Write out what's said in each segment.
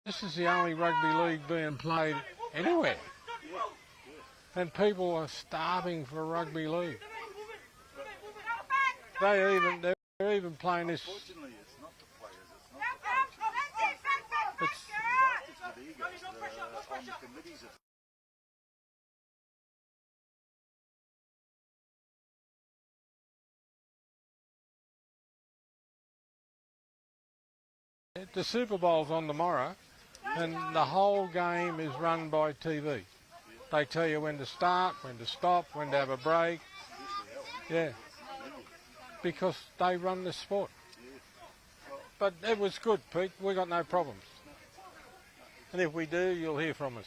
This is the only rugby league being played anywhere. And people are starving for rugby league. They're even playing this. Unfortunately, it's not the players, it's not the coaches. It's the egos on the committees. The Super Bowl's on tomorrow, and the whole game is run by TV. They tell you when to start, when to stop, when to have a break. Yeah, because they run the sport. But it was good, Pete. We got no problems. And if we do, you'll hear from us.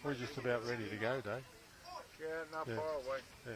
We're just about ready to go, Dave. Yeah, not far away. Yeah.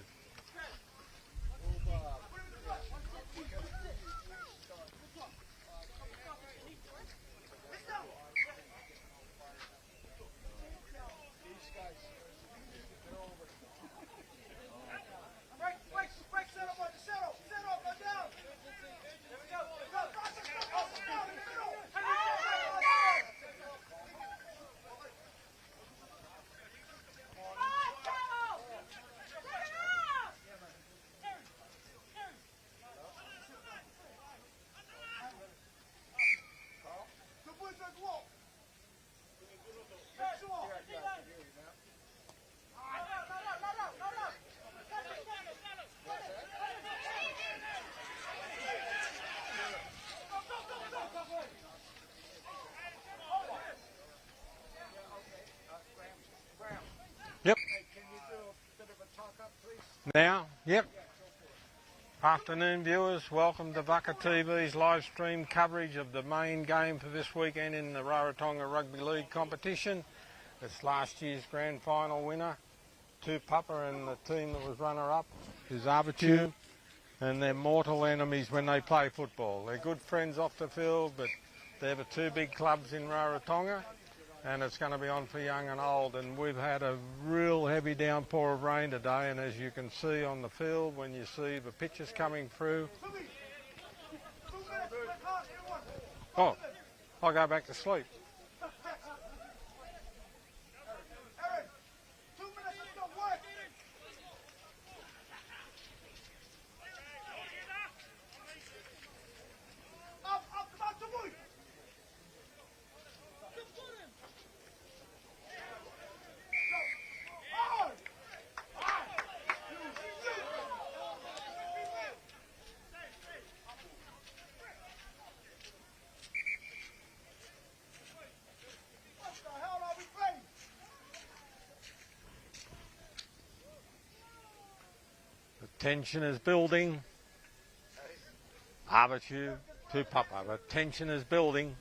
Yep. Can you do a bit of a talk-up, please? Now, yep. Afternoon viewers, welcome to Vucker TV's live stream coverage of the main game for this weekend in the Rarotonga Rugby League competition. It's last year's grand final winner, Tupapa, and the team that was runner-up is Arbitu, and they're mortal enemies when they play football. They're good friends off the field, but they're the two big clubs in Rarotonga, and it's going to be on for young and old. And we've had a real heavy downpour of rain today, and as you can see on the field, when you see the pitches coming through. Oh, I'll go back to sleep. Tension is building. Arbitu, Tupapa. The tension is building.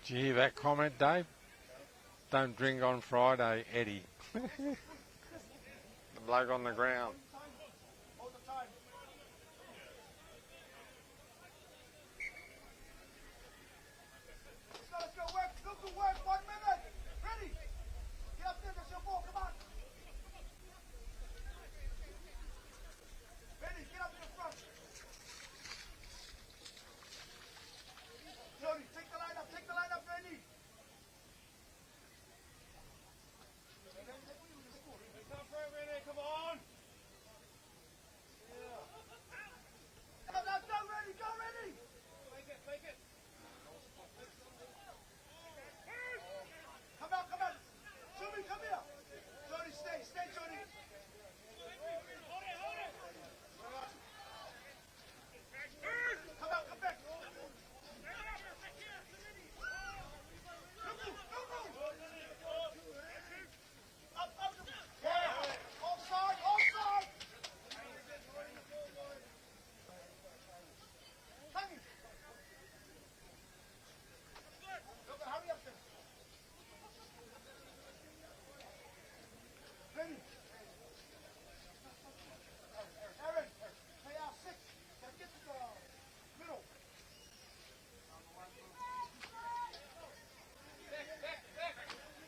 Did you hear that comment, Dave? Don't drink on Friday, Eddie. The bloke on the ground. Hold the time. Let's go, work. Look to work. 1 minute. Ready? Get up there. That's your ball. Come on. Ready? Get up in the front. Jody, take the line up. Take the line up. Ready? Come on. Go ready. Go ready. Make it. Come on. Jody, come here. Jody, stay, Jody. Hold it. Come back. Up. Yeah. Offside. Hurry up there. Ready? Aaron, play out 6. Gotta get to the middle.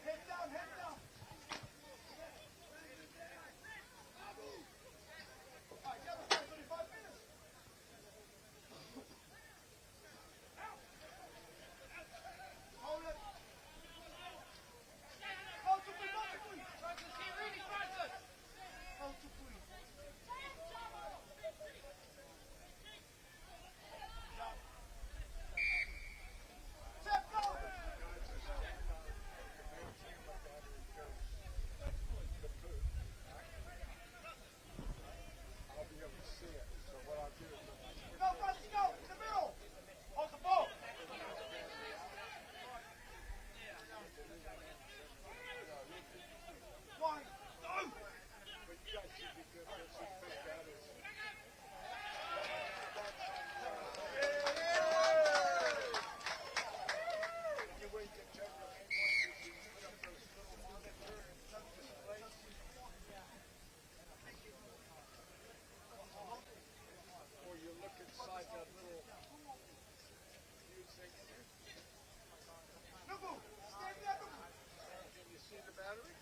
Head down. All right, the other side, 25 minutes. Hold it. Go to free. Go to free. Set, go. I'll be able to see it. So what I'll do is Go, Rusty, go. In the middle. Hold the ball. One, two. but you guys should be good. Let's see if that is. You wait to check your hand once you put up those little monitor and some displays. Or you look inside that little fuse thing in there. Nubu, stay there, Nubu. Can you see the battery?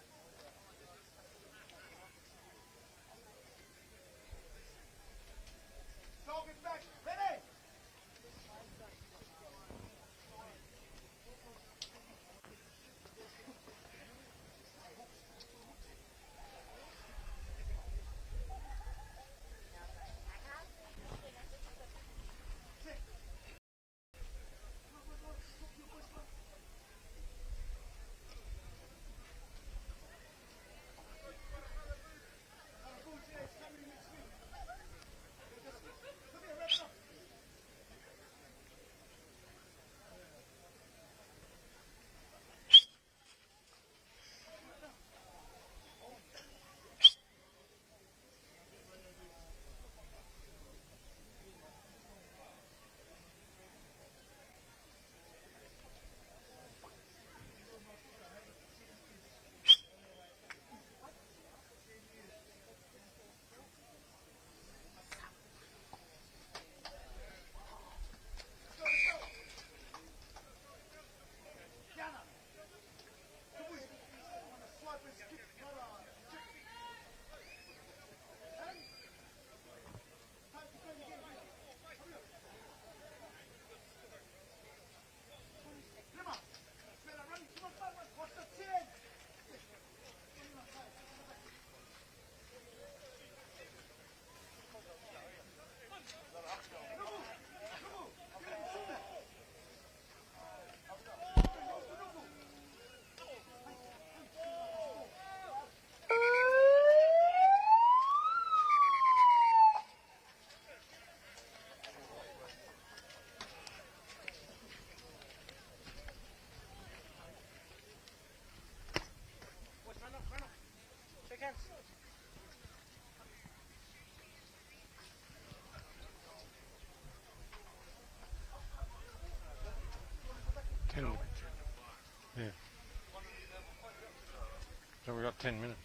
about 10 minutes.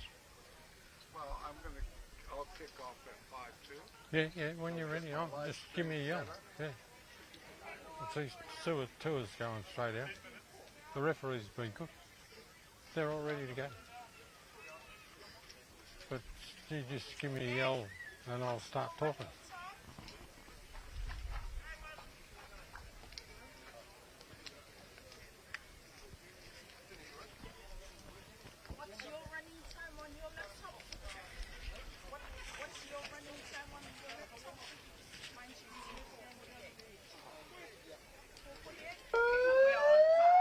Well, I'll kick off at 5-2. Yeah, when you're ready, just give me a yell. Yeah. It's these tours going straight out. The referee's been good. They're all ready to go. But you just give me a yell and I'll start talking. What's your running time on your laptop? What's your running time on your laptop? Mine should be 4:48. We're on time.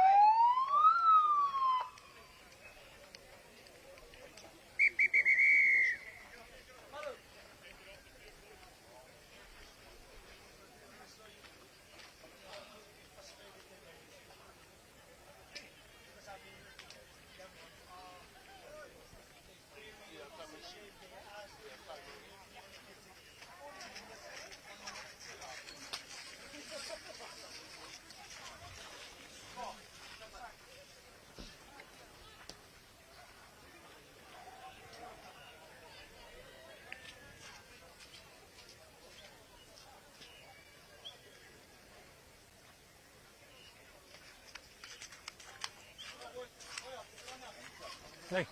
Hey.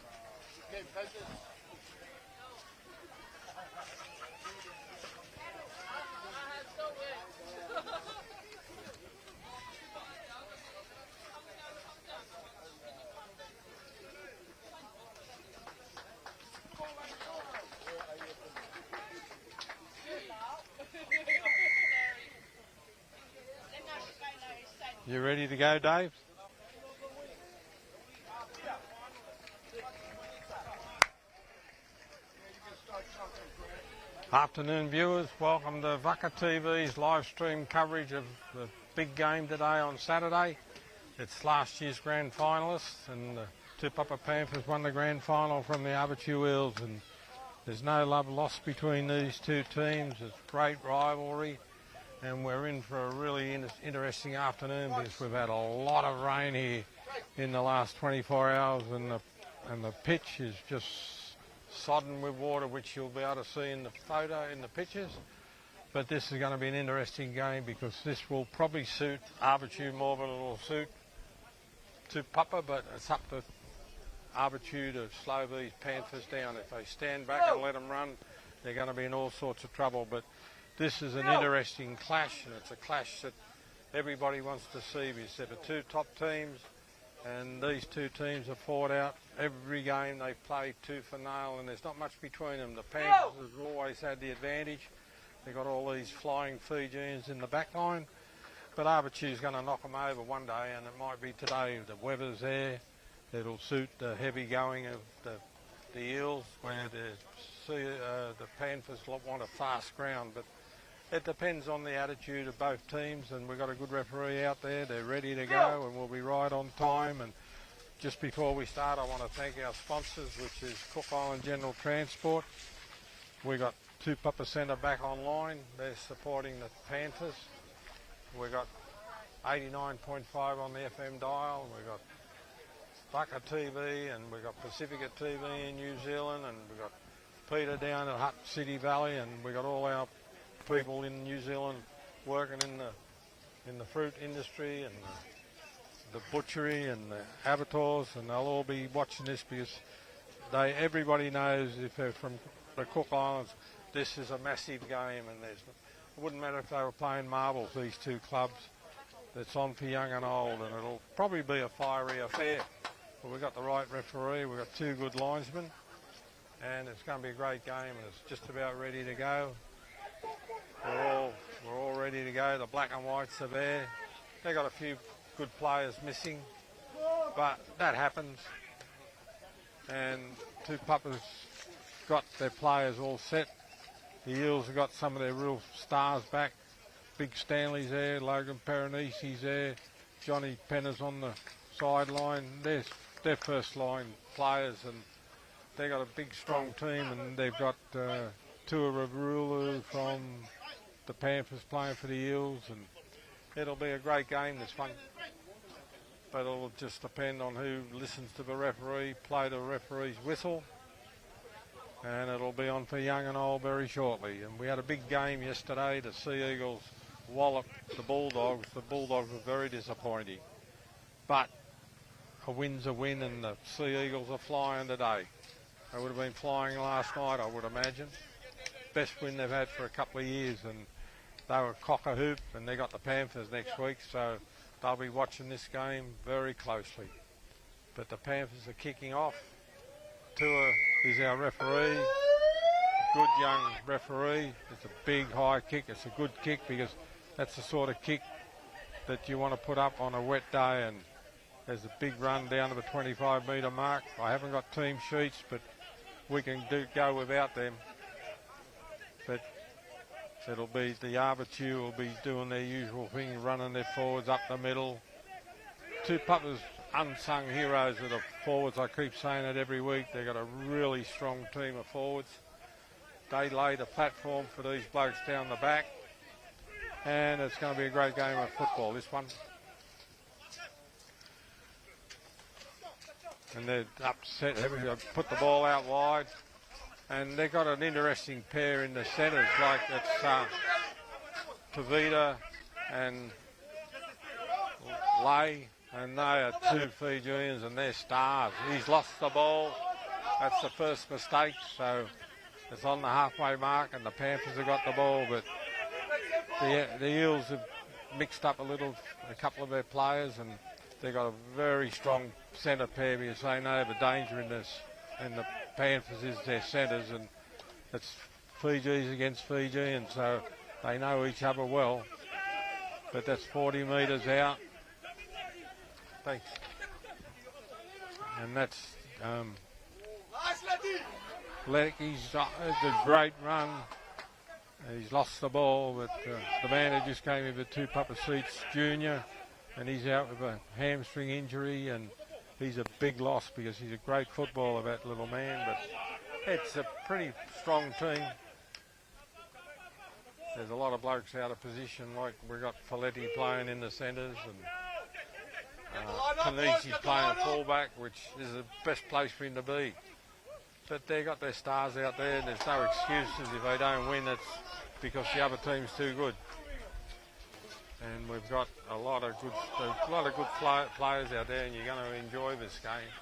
You ready to go, Dave? Afternoon viewers, welcome to Vaka TV's live stream coverage of the big game today on Saturday. It's last year's grand finalists and the Tupapa Panthers won the grand final from the Abitu Eels, and there's no love lost between these two teams. It's great rivalry and we're in for a really interesting afternoon because we've had a lot of rain here in the last 24 hours and the pitch is just sodden with water, which you'll be able to see in the photo in the pictures. But this is going to be an interesting game because this will probably suit Abitu more than it will suit Tupapa, but it's up to Abitu to slow these Panthers down. If they stand back and let them run, they're going to be in all sorts of trouble. But this is an interesting clash, and it's a clash that everybody wants to see because they're the two top teams, and these two teams have fought out every game. They've played tooth and nail, and there's not much between them. The Panthers have always had the advantage. They've got all these flying Fijians in the back line, but Abitu's going to knock them over one day, and it might be today. The weather's there. It'll suit the heavy going of the Eels, where the Panthers want a fast ground, but it depends on the attitude of both teams, and we've got a good referee out there. They're ready to go, and we'll be right on time. And just before we start, I want to thank our sponsors, which is Cook Island General Transport. We got Tupapa Centre back online. They're supporting the Panthers. We got 89.5 on the FM dial. We got Vaka TV, and we got Pacifica TV in New Zealand, and we got Peter down at Hutt City Valley, and we got all our people in New Zealand working in the fruit industry and the butchery and the abattoirs, and they'll all be watching this because everybody knows if they're from the Cook Islands, this is a massive game, and it wouldn't matter if they were playing marbles, these two clubs. It's on for young and old, and it'll probably be a fiery affair. But we've got the right referee, we've got two good linesmen, and it's going to be a great game, and it's just about ready to go. We're all ready to go. The black and whites are there. They've got a few good players missing, but that happens. And Tupapa's got their players all set. The Eels have got some of their real stars back. Big Stanley's there, Logan Peronisi's there, Johnny Penner's on the sideline. They're first line players, and they've got a big strong team, and they've got Tua Ravulu from the Panthers playing for the Eels, and it'll be a great game this one. but it'll just depend on who listens to the referee, play the referee's whistle, and it'll be on for young and old very shortly. And we had a big game yesterday. The Sea Eagles walloped the Bulldogs. The Bulldogs were very disappointing, but a win's a win, and the Sea Eagles are flying today. They would have been flying last night, I would imagine. Best win they've had for a couple of years, and they were cock-a-hoop, and they got the Panthers next week, so they'll be watching this game very closely. But the Panthers are kicking off. Tua is our referee, a good young referee. It's a big high kick. It's a good kick because that's the sort of kick that you want to put up on a wet day, and there's a big run down to the 25-metre mark. I haven't got team sheets, but we can go without them. But it'll be the Arbitu will be doing their usual thing, running their forwards up the middle. Two puppers, unsung heroes of the forwards. I keep saying it every week. They've got a really strong team of forwards. They lay the platform for these blokes down the back, and it's going to be a great game of football, this one. And they're upset. They put the ball out wide. And they've got an interesting pair in the centres, like it's Tavita and Lay, and they are two Fijians and they're stars. He's lost the ball. That's the first mistake, so it's on the halfway mark, and the Panthers have got the ball, but the Eels have mixed up a couple of their players, and they've got a very strong centre pair because they know the danger in this, and the Panthers is their centres, and it's Fiji's against Fiji, and so they know each other well. But that's 40 metres out. Thanks. And that's Lecky's a great run. He's lost the ball, but the man who just came in with two pupper seats, Junior, and he's out with a hamstring injury, and he's a big loss because he's a great footballer, that little man, but it's a pretty strong team. There's a lot of blokes out of position, like we've got Folletti playing in the centres, and Panisi's playing fullback, which is the best place for him to be. But they've got their stars out there, and there's no excuses if they don't win. It's because the other team's too good. And we've got a lot of good players out there, and you're going to enjoy this game.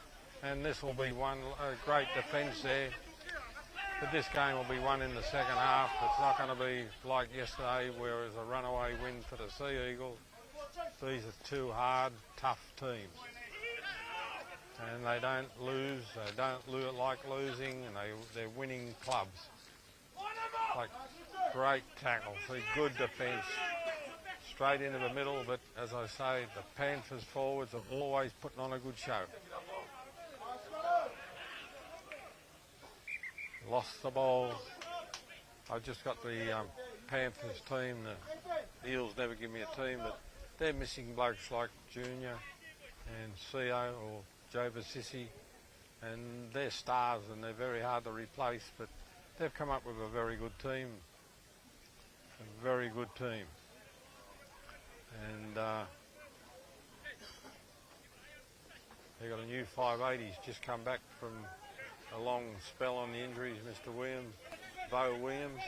And this will be a great defence there. But this game will be won in the second half. It's not going to be like yesterday, where it was a runaway win for the Sea Eagles. These are two hard, tough teams. And they don't lose. They don't like losing, and they're winning clubs. Like great tackles, good defence. Straight into the middle, but as I say, the Panthers forwards are always putting on a good show. Lost the ball. I just got the Panthers team. The Eels never give me a team, but they're missing blokes like Junior and CO or Joe Vasissi, and they're stars and they're very hard to replace, but they've come up with a very good team. A very good team. And they've got a new 5'8", he's just come back from a long spell on the injuries, Mr. Williams, Bo Williams,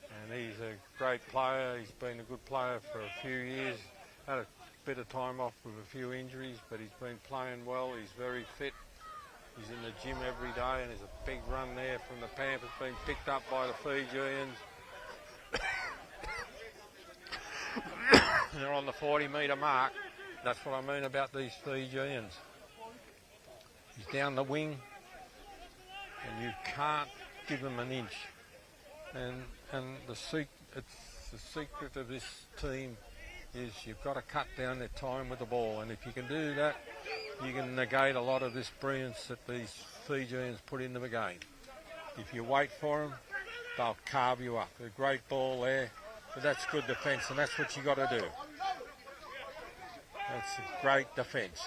and he's a great player. He's been a good player for a few years, had a bit of time off with a few injuries, but he's been playing well. He's very fit. He's in the gym every day, and there's a big run there from the Panthers being picked up by the Fijians. They're on the 40-metre mark. That's what I mean about these Fijians. He's down the wing, and you can't give him an inch. And the secret of this team is you've got to cut down their time with the ball, and if you can do that, you can negate a lot of this brilliance that these Fijians put into the game. If you wait for them, they'll carve you up. A great ball there. But that's good defence, and that's what you got to do. That's a great defence.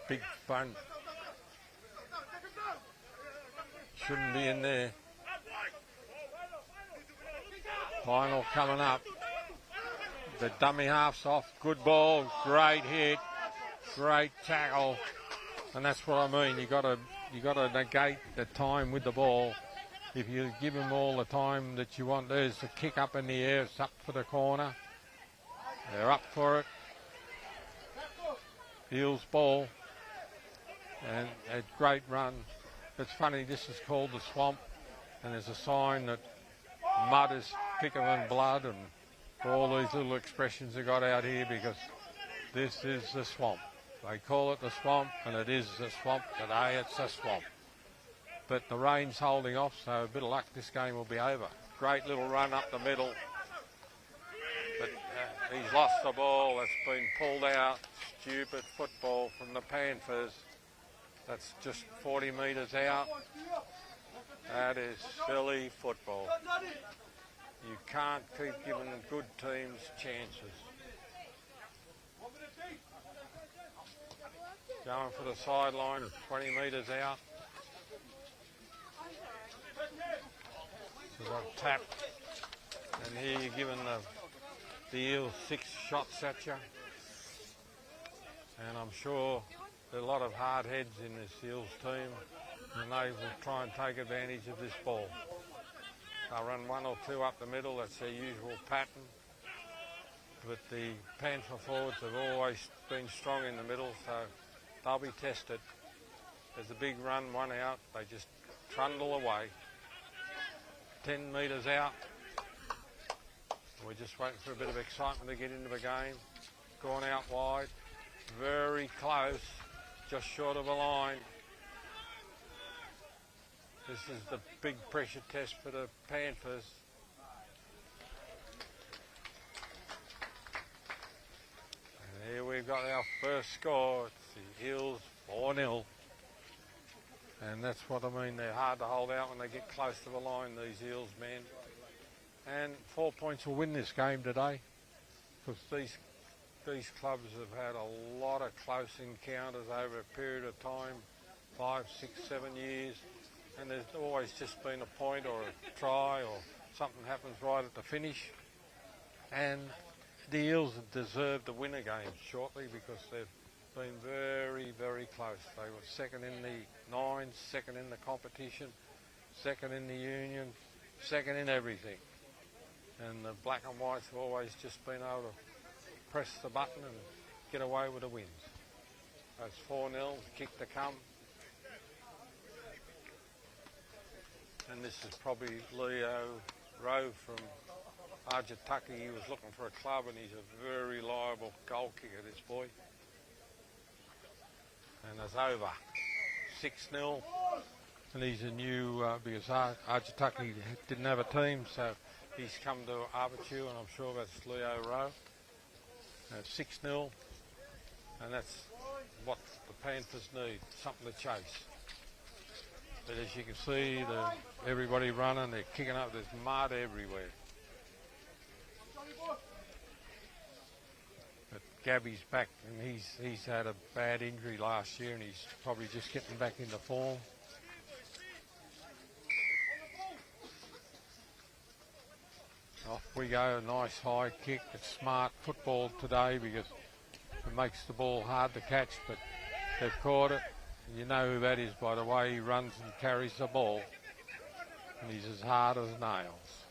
Big fun. Shouldn't be in there. Final coming up. the dummy half's off. Good ball, great hit, great tackle, and that's what I mean. You got to negate the time with the ball. If you give them all the time that you want, there's a kick up in the air. It's up for the corner. They're up for it. Eels ball, and a great run. It's funny. This is called the swamp, and there's a sign that mud is thicker than blood, and all these little expressions they got out here because this is the swamp. They call it the swamp, and it is the swamp. Today it's the swamp. But the rain's holding off, so a bit of luck, this game will be over. Great little run up the middle, but he's lost the ball. It's been pulled out. Stupid football from the Panthers. That's just 40 metres out. That is silly football. You can't keep giving good teams chances. Going for the sideline, 20 metres out. We've got tap, and here you're giving the Eels 6 shots at you. And I'm sure there are a lot of hard heads in this Eels team, and they will try and take advantage of this ball. They'll run 1 or 2 up the middle, that's their usual pattern. But the Panther forwards have always been strong in the middle, so they'll be tested. There's a big run, 1 out, they just trundle away. 10 metres out. We're just waiting for a bit of excitement to get into the game. Gone out wide, very close, just short of a line. This is the big pressure test for the Panthers. And here we've got our first score. It's the Eels 4-0. And that's what I mean, they're hard to hold out when they get close to the line, these Eels men. And 4 points will win this game today, because these clubs have had a lot of close encounters over a period of time, 5, 6, 7 years, and there's always just been a point or a try or something happens right at the finish. And the Eels have deserved to win a game shortly because they've been very, very close. They were second in the nines, second in the competition, second in the union, second in everything. And the black and whites have always just been able to press the button and get away with the wins. That's 4-0, kick to come. And this is probably Leo Rowe from Argentaki. He was looking for a club, and he's a very liable goal kicker, this boy. And it's over. 6-0. And he's a new, because Argentaki didn't have a team, so he's come to Arbitu, and I'm sure that's Leo Rowe. 6-0. And that's what the Panthers need, something to chase. But as you can see, everybody running, they're kicking up, there's mud everywhere. But Gabby's back, and he's had a bad injury last year, and he's probably just getting back into form. Off we go, a nice high kick. It's smart football today because it makes the ball hard to catch, but they've caught it. And you know who that is by the way he runs and carries the ball. And he's as hard as nails.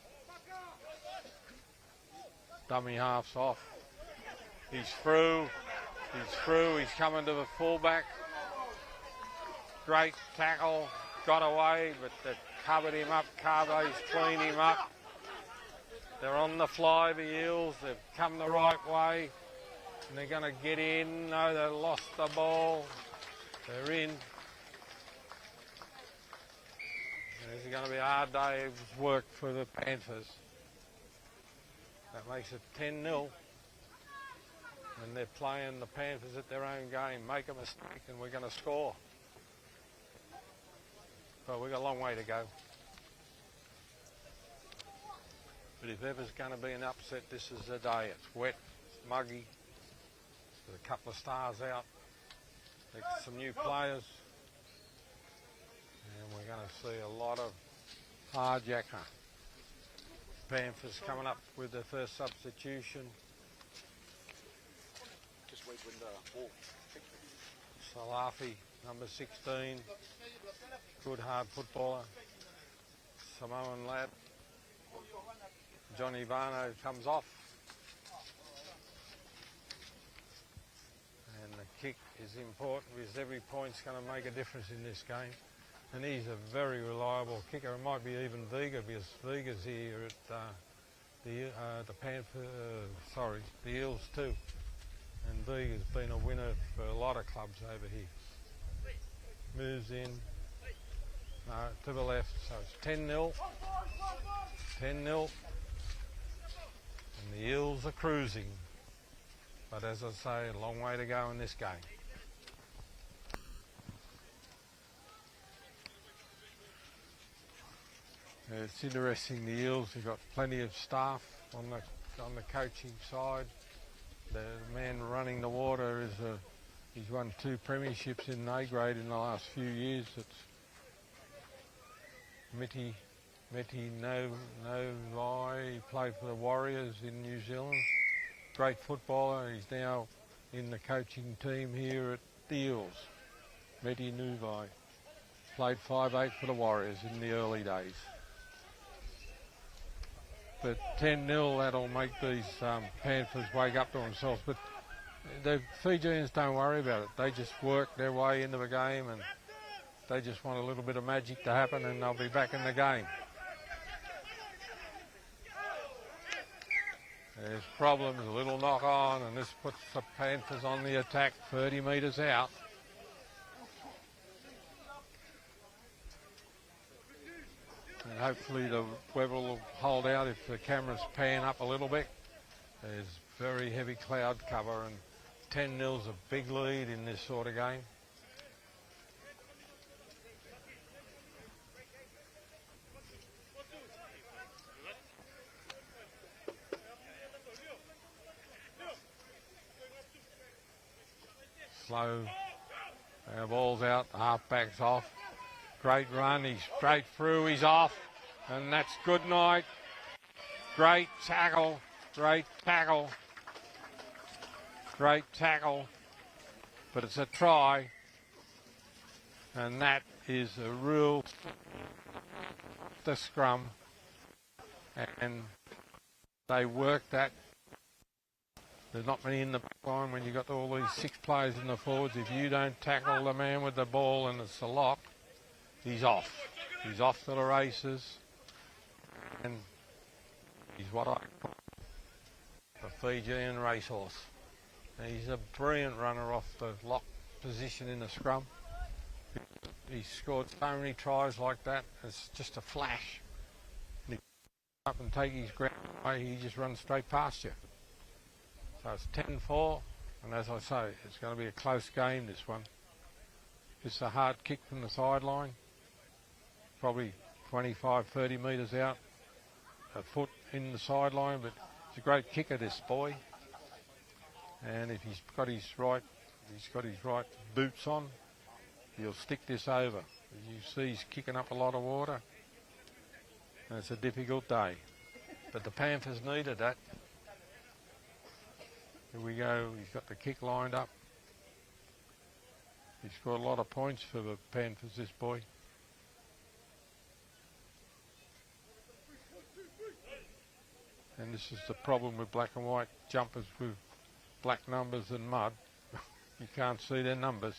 Dummy half's off. He's through. He's through. He's coming to the fullback. Great tackle. Got away, but they covered him up. Carbo's cleaned him up. They're on the fly, the Eels. They've come the right way. And they're going to get in. No, they lost the ball. They're in. This is going to be a hard day of work for the Panthers. That makes it 10-0. And they're playing the Panthers at their own game. Make a mistake and we're going to score. But we've got a long way to go. But if ever's going to be an upset, this is the day. It's wet, it's muggy. There's a couple of stars out. There's some new players. And we're going to see a lot of hard yakka. Panthers coming up with their first substitution. Wolf. Salafi, number 16, good hard footballer. Samoan lad. Johnny Varno comes off. And the kick is important because every point's going to make a difference in this game. And he's a very reliable kicker. It might be even Vega because Vega's here at the Eels too. And Vega's been a winner for a lot of clubs over here. Moves in. No, to the left, so it's 10-0. 10-0. And the Eels are cruising. But as I say, a long way to go in this game. It's interesting, the Eels have got plenty of staff on the coaching side. The man running the water he's won 2 premierships in A grade in the last few years. It's Meti Novai. He played for the Warriors in New Zealand. Great footballer. He's now in the coaching team here at the Eels. Meti Novai. Played 5'8" for the Warriors in the early days. But 10-0, that'll make these Panthers wake up to themselves. But the Fijians don't worry about it. They just work their way into the game and they just want a little bit of magic to happen and they'll be back in the game. There's problems, a little knock on, and this puts the Panthers on the attack 30 metres out. And hopefully the weather will hold out if the cameras pan up a little bit. There's very heavy cloud cover and 10-0's a big lead in this sort of game. Slow. Ball's out, half-back's off. Great run, he's straight through, he's off, and that's good night. Great tackle, great tackle, great tackle, but it's a try, and that is a real the scrum, and they work that. There's not many in the back line when you've got all these 6 players in the forwards. If you don't tackle the man with the ball and it's a lock, he's off. He's off to the races. And he's what I call the Fijian racehorse. He's a brilliant runner off the lock position in the scrum. He's scored so many tries like that. It's just a flash. And he up and take his ground away, he just runs straight past you. So it's 10-4, and as I say, it's going to be a close game, this one. It's a hard kick from the sideline, probably 25, 30 metres out, a foot in the sideline, but he's a great kicker, this boy. And if he's got his right boots on, he'll stick this over. As you see, he's kicking up a lot of water, and it's a difficult day. But the Panthers needed that. Here we go, he's got the kick lined up. He's scored a lot of points for the Panthers, this boy. And this is the problem with black and white jumpers with black numbers and mud. You can't see their numbers.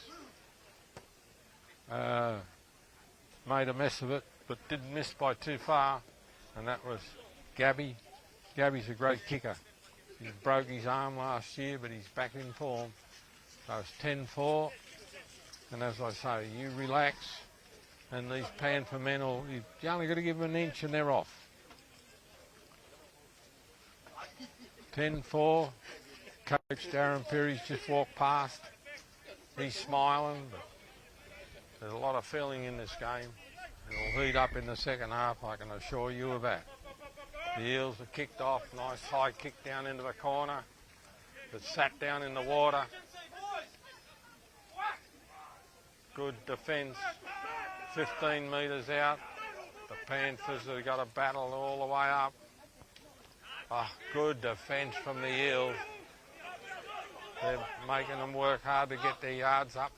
Made a mess of it, but didn't miss by too far. And that was Gabby. Gabby's a great kicker. He broke his arm last year, but he's back in form. So it's 10-4. And as I say, you relax, and these Panther men, you only got to give them an inch and they're off. 10-4. Coach Darren Perry's just walked past. He's smiling, but there's a lot of feeling in this game. It'll heat up in the second half, I can assure you of that. The Eels have kicked off, nice high kick down into the corner. It's sat down in the water. Good defence, 15 metres out. The Panthers have got to battle all the way up. Oh, good defence from the Eels. They're making them work hard to get their yards up.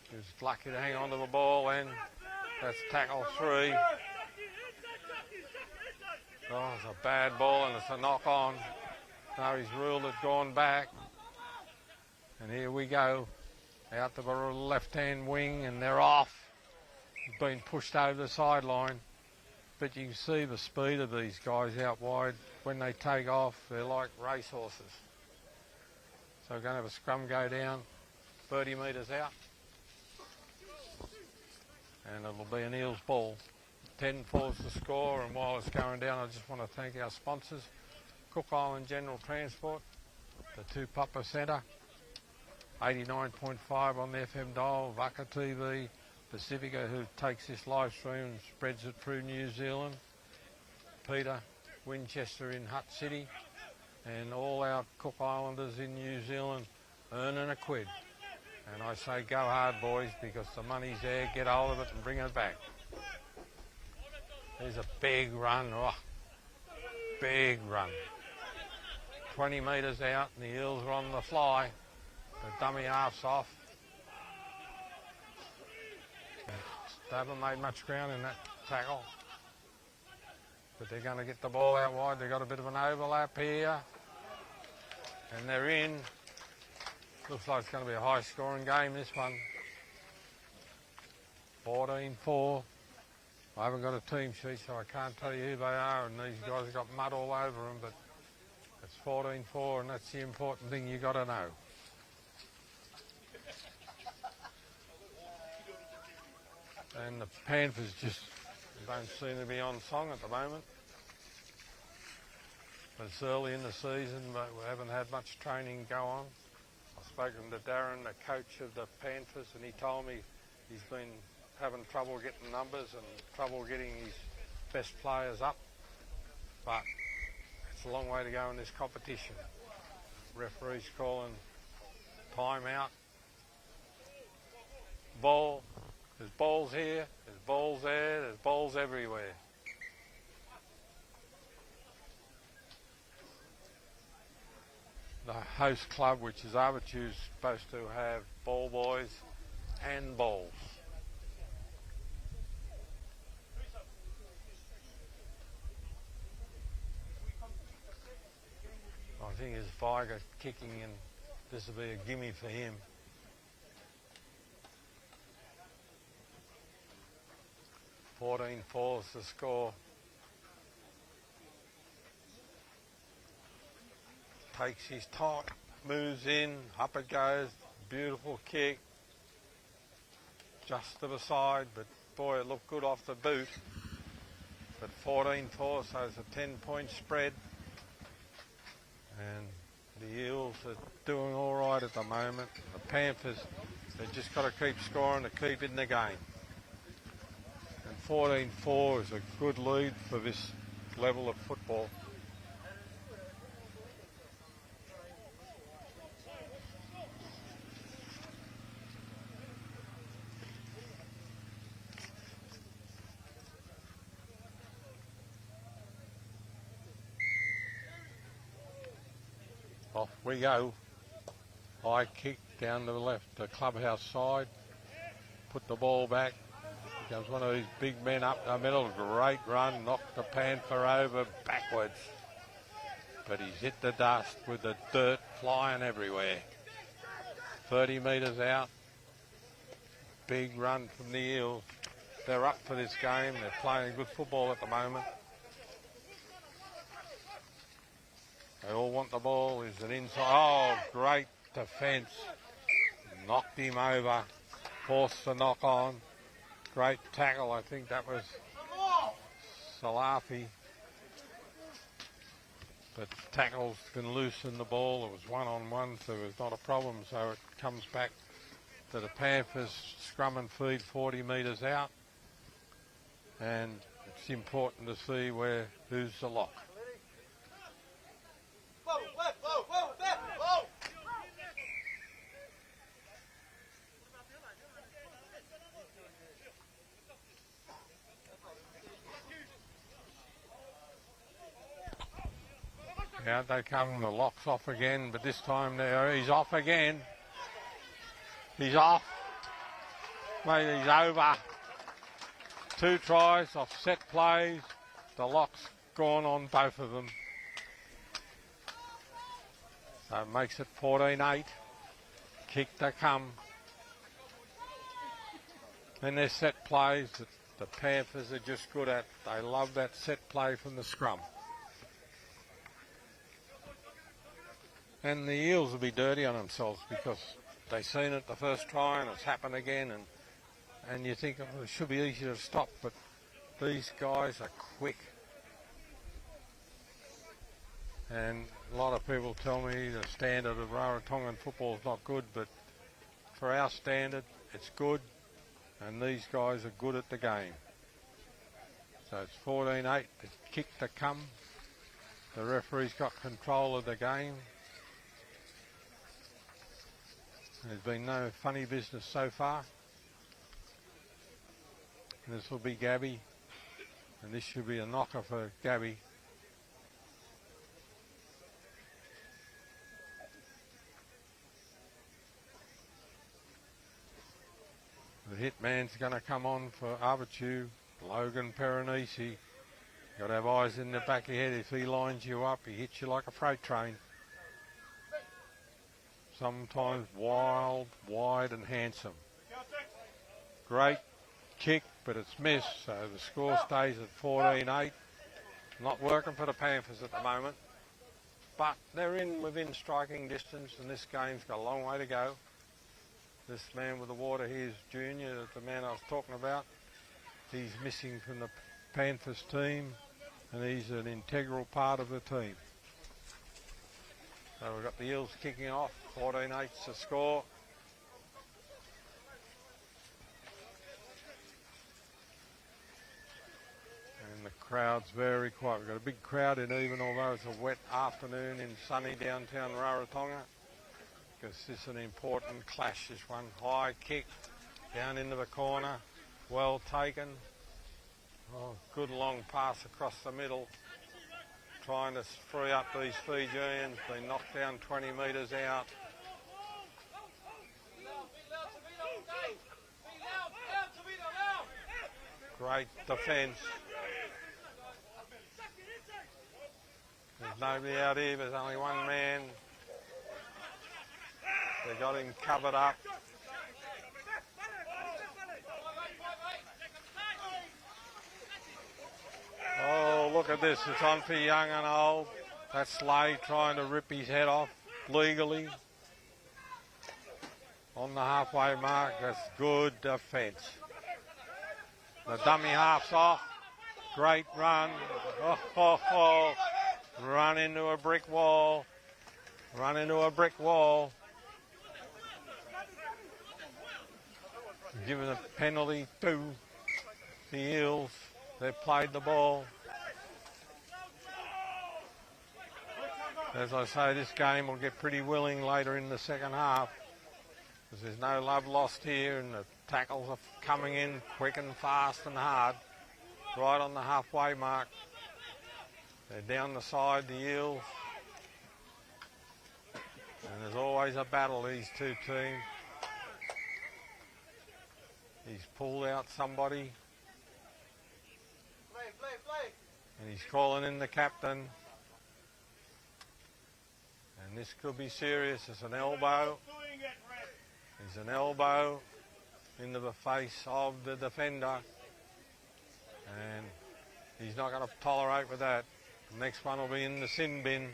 He was lucky to hang on to the ball then. That's tackle 3. Oh, it's a bad ball and it's a knock on. No, he's ruled it gone back. And here we go. Out to the left-hand wing and they're off. He's been pushed over the sideline. But you can see the speed of these guys out wide. When they take off, they're like racehorses. So we're going to have a scrum go down, 30 metres out. And it'll be an Eels ball. 10-4's the score, and while it's going down, I just want to thank our sponsors, Cook Island General Transport, the 2 Papa Centre, 89.5 on the FM dial, Vaka TV, Pacifica, who takes this live stream and spreads it through New Zealand, Peter, Winchester in Hutt City, and all our Cook Islanders in New Zealand earning a quid. And I say go hard, boys, because the money's there. Get hold of it and bring it back. There's a big run. Oh, big run. 20 metres out and the Eels are on the fly. The dummy half's off. They haven't made much ground in that tackle. But they're going to get the ball out wide. They've got a bit of an overlap here. And they're in. Looks like it's going to be a high-scoring game, this one. 14-4. I haven't got a team sheet, so I can't tell you who they are, and these guys have got mud all over them, but it's 14-4, and that's the important thing you got to know. And the Panthers just don't seem to be on song at the moment. It's early in the season, but we haven't had much training go on. I've spoken to Darren, the coach of the Panthers, and he told me he's been having trouble getting numbers and trouble getting his best players up. But it's a long way to go in this competition. Referee's calling time out. Ball. There's balls here, there's balls there, there's balls everywhere. The host club, which is Arbitu, is supposed to have ball boys and balls. I think his Viger kicking, and this will be a gimme for him. $14-4 is the score. Takes his time, moves in, up it goes, beautiful kick. Just to the side, but boy, it looked good off the boot. But 14-4, so it's a 10-point spread. And the Eels are doing all right at the moment. The Panthers, they've just got to keep scoring to keep in the game. And 14-4 is a good lead for this level of football. Off we go. High kick down to the left, the clubhouse side. Put the ball back. Here comes one of these big men up the middle. Great run. Knocked the Panther over backwards. But he's hit the dust with the dirt flying everywhere. 30 metres out. Big run from the Eels. They're up for this game. They're playing good football at the moment. They all want the ball. Is it inside? Oh, great defence. Knocked him over. Forced the knock on. Great tackle. I think that was Salafi. But tackles can loosen the ball. It was one-on-one, so it was not a problem. So it comes back to the Panthers. Scrum and feed 40 metres out. And it's important to see who's the lock. Out they come, the lock's off again, but this time there he's off again. He's off. Mate, he's over. 2 tries off set plays. The lock's gone on both of them. So it makes it 14-8. Kick to come. And their set plays that the Panthers are just good at. They love that set play from the scrum. And the Eels will be dirty on themselves because they seen it the first try and it's happened again, and you think, oh, it should be easy to stop, but these guys are quick. And a lot of people tell me the standard of Rarotongan football is not good, but for our standard, it's good, and these guys are good at the game. So it's 14-8, the kick to come. The referee's got control of the game. There's been no funny business so far. And this will be Gabby, and this should be a knocker for Gabby. The hit man's going to come on for Arbitu, Logan Peronisi. Got to have eyes in the back of your head. If he lines you up, he hits you like a freight train. Sometimes wild, wide and handsome. Great kick, but it's missed, so the score stays at 14-8. Not working for the Panthers at the moment, but they're within striking distance, and this game's got a long way to go. This man with the water here is Junior, the man I was talking about. He's missing from the Panthers team, and he's an integral part of the team. So we've got the Eels kicking off. 14-8's the score. And the crowd's very quiet. We've got a big crowd in, even although it's a wet afternoon in sunny downtown Rarotonga, because this is an important clash, this one. High kick down into the corner. Well taken. Oh, good long pass across the middle. Trying to free up these Fijians. Been knocked down 20 metres out. Great defence. There's nobody out here, there's only one man. They got him covered up. Oh, look at this. It's on for young and old. That's Slade trying to rip his head off legally. On the halfway mark, that's good defence. The dummy half's off. Great run. Oh. Run into a brick wall. Run into a brick wall. Given a penalty to the Eels. They've played the ball. As I say, this game will get pretty willing later in the second half, because there's no love lost here, and the tackles are coming in quick and fast and hard, right on the halfway mark. They're down the side, the Eels. And there's always a battle, these two teams. He's pulled out somebody. And he's calling in the captain. And this could be serious. It's an elbow. It's an elbow into the face of the defender. And he's not going to tolerate with that. The next one will be in the sin bin.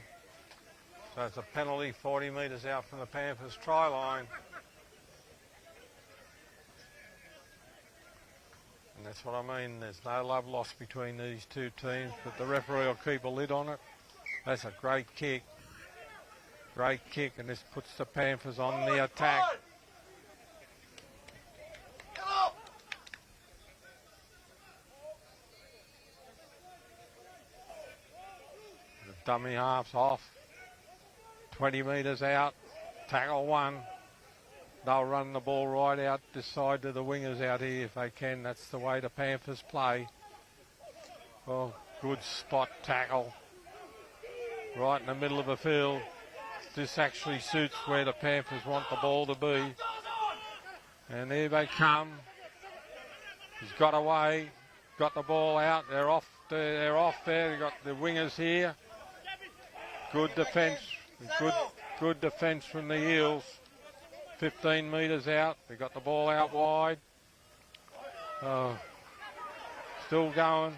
So it's a penalty 40 metres out from the Panthers try line. And that's what I mean. There's no love lost between these two teams, but the referee will keep a lid on it. That's a great kick. Great kick, and this puts the Panthers on the attack. The dummy half's off. 20 metres out. Tackle one. They'll run the ball right out this side to the wingers out here if they can. That's the way the Panthers play. Oh, good spot tackle. right in the middle of the field. This actually suits where the Panthers want the ball to be. And there they come. He's got away, got the ball out. They're off there. They've got the wingers here. Good defence. Good defence from the Eels. 15 metres out. They got the ball out wide. Still going.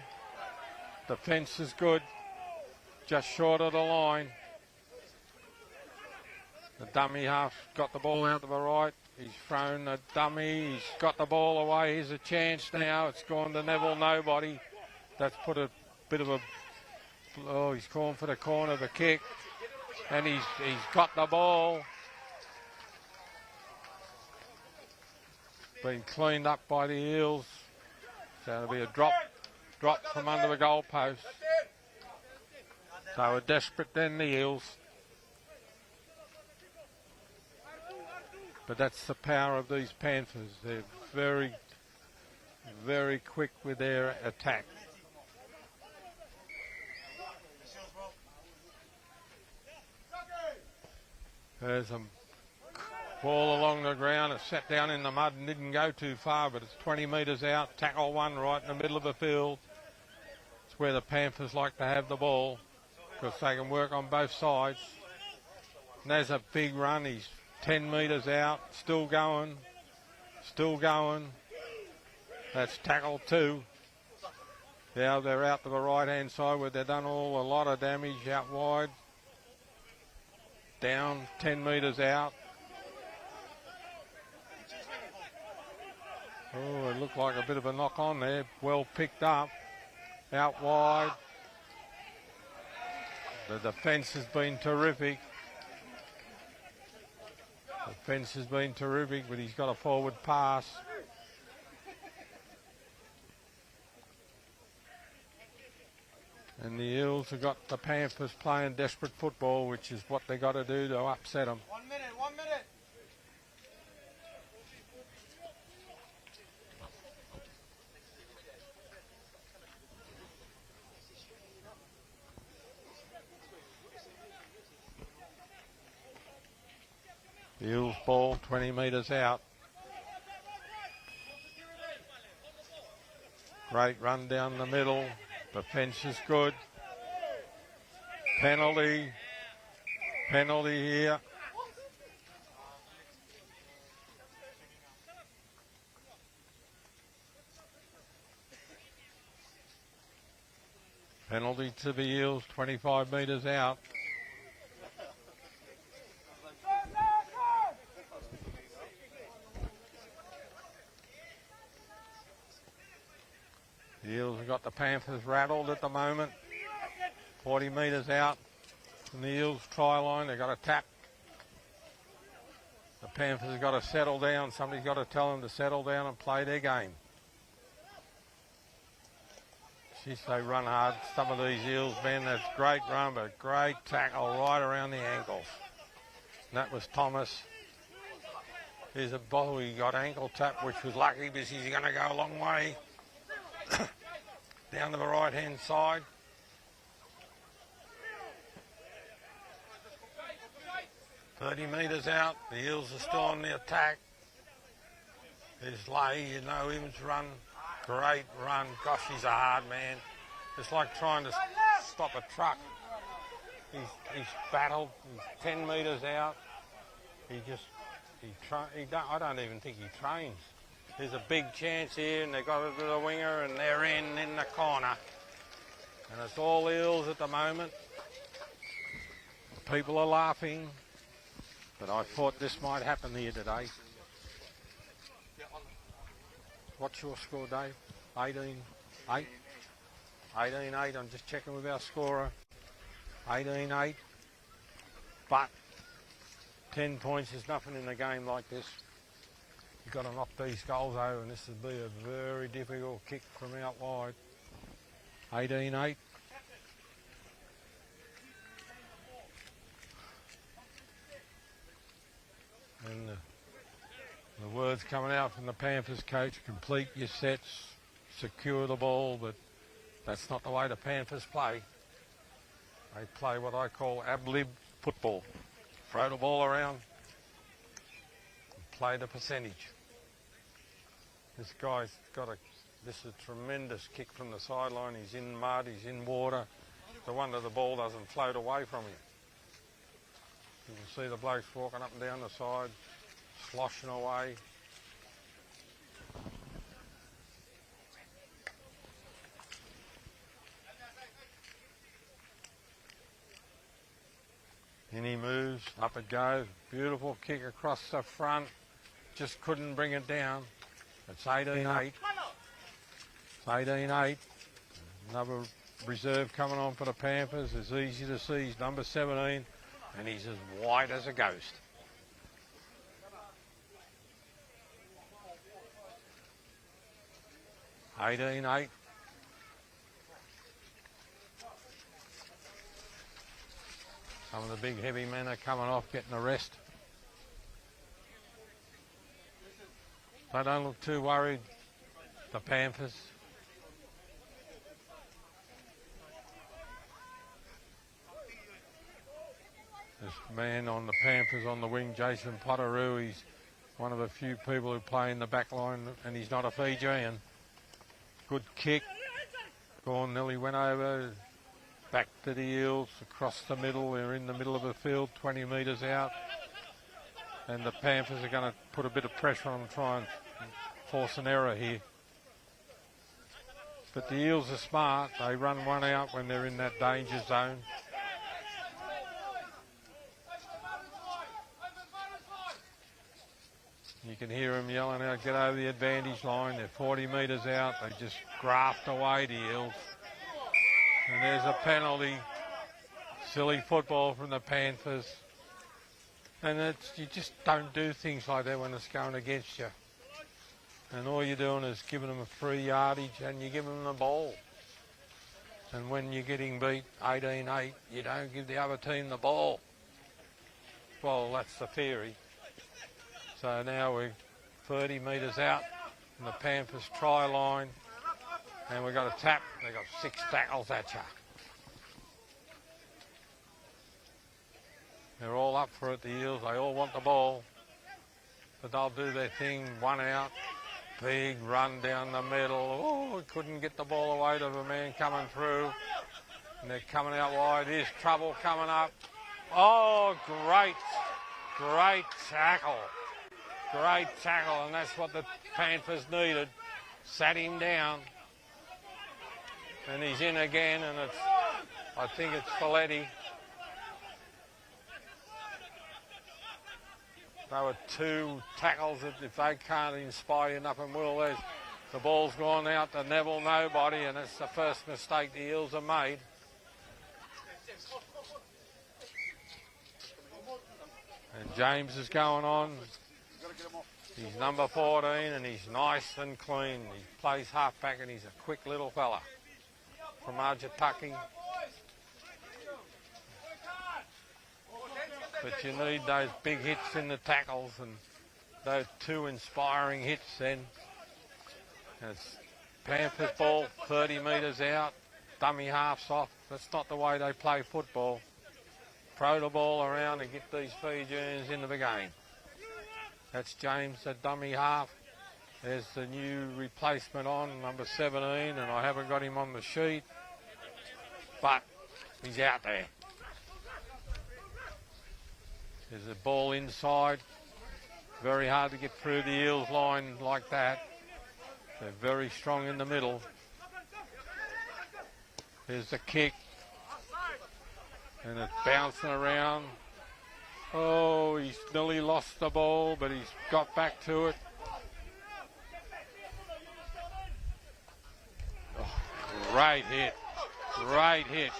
Defence is good. Just short of the line. The dummy half got the ball out to the right. He's thrown the dummy. He's got the ball away. Here's a chance now. It's gone to Neville Nobody. That's put a bit of a... Oh, he's calling for the corner of a kick. And he's got the ball. Been cleaned up by the Eels. So it'll be a drop from under the goalpost. So we're desperate then, the Eels. But that's the power of these Panthers. They're very, very quick with their attack. There's a ball along the ground. It sat down in the mud and didn't go too far, but it's 20 metres out. Tackle one right in the middle of the field. It's where the Panthers like to have the ball because they can work on both sides. And there's a big run. He's 10 metres out. Still going. Still going. That's tackle two. Now they're out to the right-hand side where they've done a lot of damage out wide. Down 10 metres out. Oh, it looked like a bit of a knock on there. Well picked up. Out wide. The defence has been terrific. The defence has been terrific, but he's got a forward pass. And the Eels have got the Panthers playing desperate football, which is what they got to do to upset them. 1 minute. The Eels ball 20 metres out. Great run down the middle. Defence is good. Penalty. Penalty here. Penalty to the Eels, 25 metres out. The Eels have got the Panthers rattled at the moment. 40 metres out from the Eels try line. They've got a tap. The Panthers have got to settle down. Somebody's got to tell them to settle down and play their game. Jeez, they run hard. Some of these Eels, man, that's great run, but great tackle right around the ankles. And that was Thomas. Here's a ball. He got ankle tap, which was lucky because he's going to go a long way. Down to the right-hand side. "30 metres out. The Eels are still on the attack. There's Leahy, you know him, run. Great run. Gosh, he's a hard man. It's like trying to stop a truck. He's battled. He's 10 metres out. I don't even think he trains. There's a big chance here, and they've got it to the winger, and they're in the corner. And it's all Eels at the moment. People are laughing, but I thought this might happen here today. What's your score, Dave? 18-8? 18-8. I'm just checking with our scorer. 18-8. But 10 points is nothing in a game like this. You've got to knock these goals over, and this would be a very difficult kick from out wide. 18-8. And the words coming out from the Panthers coach: complete your sets, secure the ball, but that's not the way the Panthers play. They play what I call ab-lib football. Throw the ball around, play the percentage. This guy's got this is a tremendous kick from the sideline. He's in mud, he's in water. It's a wonder the ball doesn't float away from him. You can see the blokes walking up and down the side, sloshing away. In he moves, up it goes. Beautiful kick across the front. Just couldn't bring it down. It's 18-8. It's 18-8. Another reserve coming on for the Panthers. It's easy to see. He's number 17, and he's as white as a ghost. $18-8. Some of the big heavy men are coming off, getting a rest. They don't look too worried, the Panthers. This man on the Panthers on the wing, Jason Potteroo, he's one of the few people who play in the back line, and he's not a Fijian. Good kick. Gone, nearly went over. Back to the Eels, across the middle. They're in the middle of the field, 20 metres out. And the Panthers are going to put a bit of pressure on them, try and force an error here. But the Eels are smart. They run one out when they're in that danger zone. You can hear them yelling out, get over the advantage line. They're 40 metres out. They just graft away the Eels. And there's a penalty. Silly football from the Panthers. And you just don't do things like that when it's going against you. And all you're doing is giving them a free yardage and you give them the ball. And when you're getting beat 18-8, you don't give the other team the ball. Well, that's the theory. So now we're 30 metres out from the Panthers try line. And we've got a tap. They've got 6 tackles at you. They're all up for it, the Eels. They all want the ball. But they'll do their thing. One out. Big run down the middle. Oh, couldn't get the ball away to the man coming through. And they're coming out wide. Here's trouble coming up. Oh, great tackle. Great tackle. And that's what the Panthers needed. Sat him down. And he's in again, and I think it's Folletti. There were 2 tackles that if they can't inspire you, nothing will. The ball's gone out to Neville nobody, and it's the first mistake the Eels have made. And James is going on. He's number 14, and he's nice and clean. He plays halfback, and he's a quick little fella. From Arjataki. But you need those big hits in the tackles and those 2 inspiring hits then. It's Panthers ball, 30 metres out, dummy halves off. That's not the way they play football. Throw the ball around and get these Fijians into the game. That's James, the dummy half. There's the new replacement on, number 17, and I haven't got him on the sheet. But he's out there. There's a ball inside. Very hard to get through the Eels line like that. They're very strong in the middle. There's the kick. And it's bouncing around. Oh, he's nearly lost the ball, but he's got back to it. Oh, great hit. Great hit.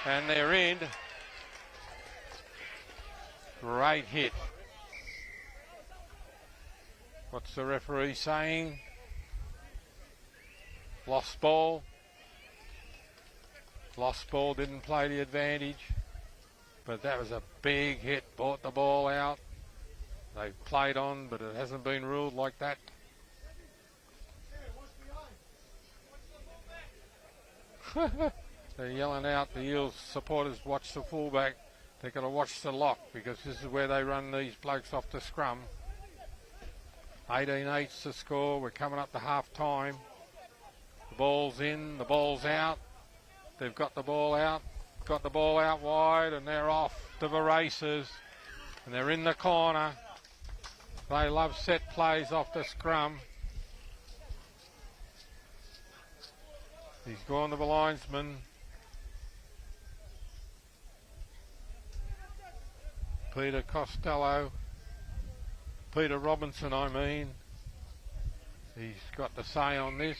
And they're in. Great hit. What's the referee saying? Lost ball. Lost ball, didn't play the advantage. But that was a big hit, brought the ball out. They played on, but it hasn't been ruled like that. They're yelling out, the Eels supporters, watch the fullback. They've got to watch the lock because this is where they run these blokes off the scrum. 18-8's the score. We're coming up to half time. The ball's in, the ball's out. They've got the ball out wide, and they're off to the races. And they're in the corner. They love set plays off the scrum. He's gone to the linesman. Peter Robinson, I mean. He's got the say on this.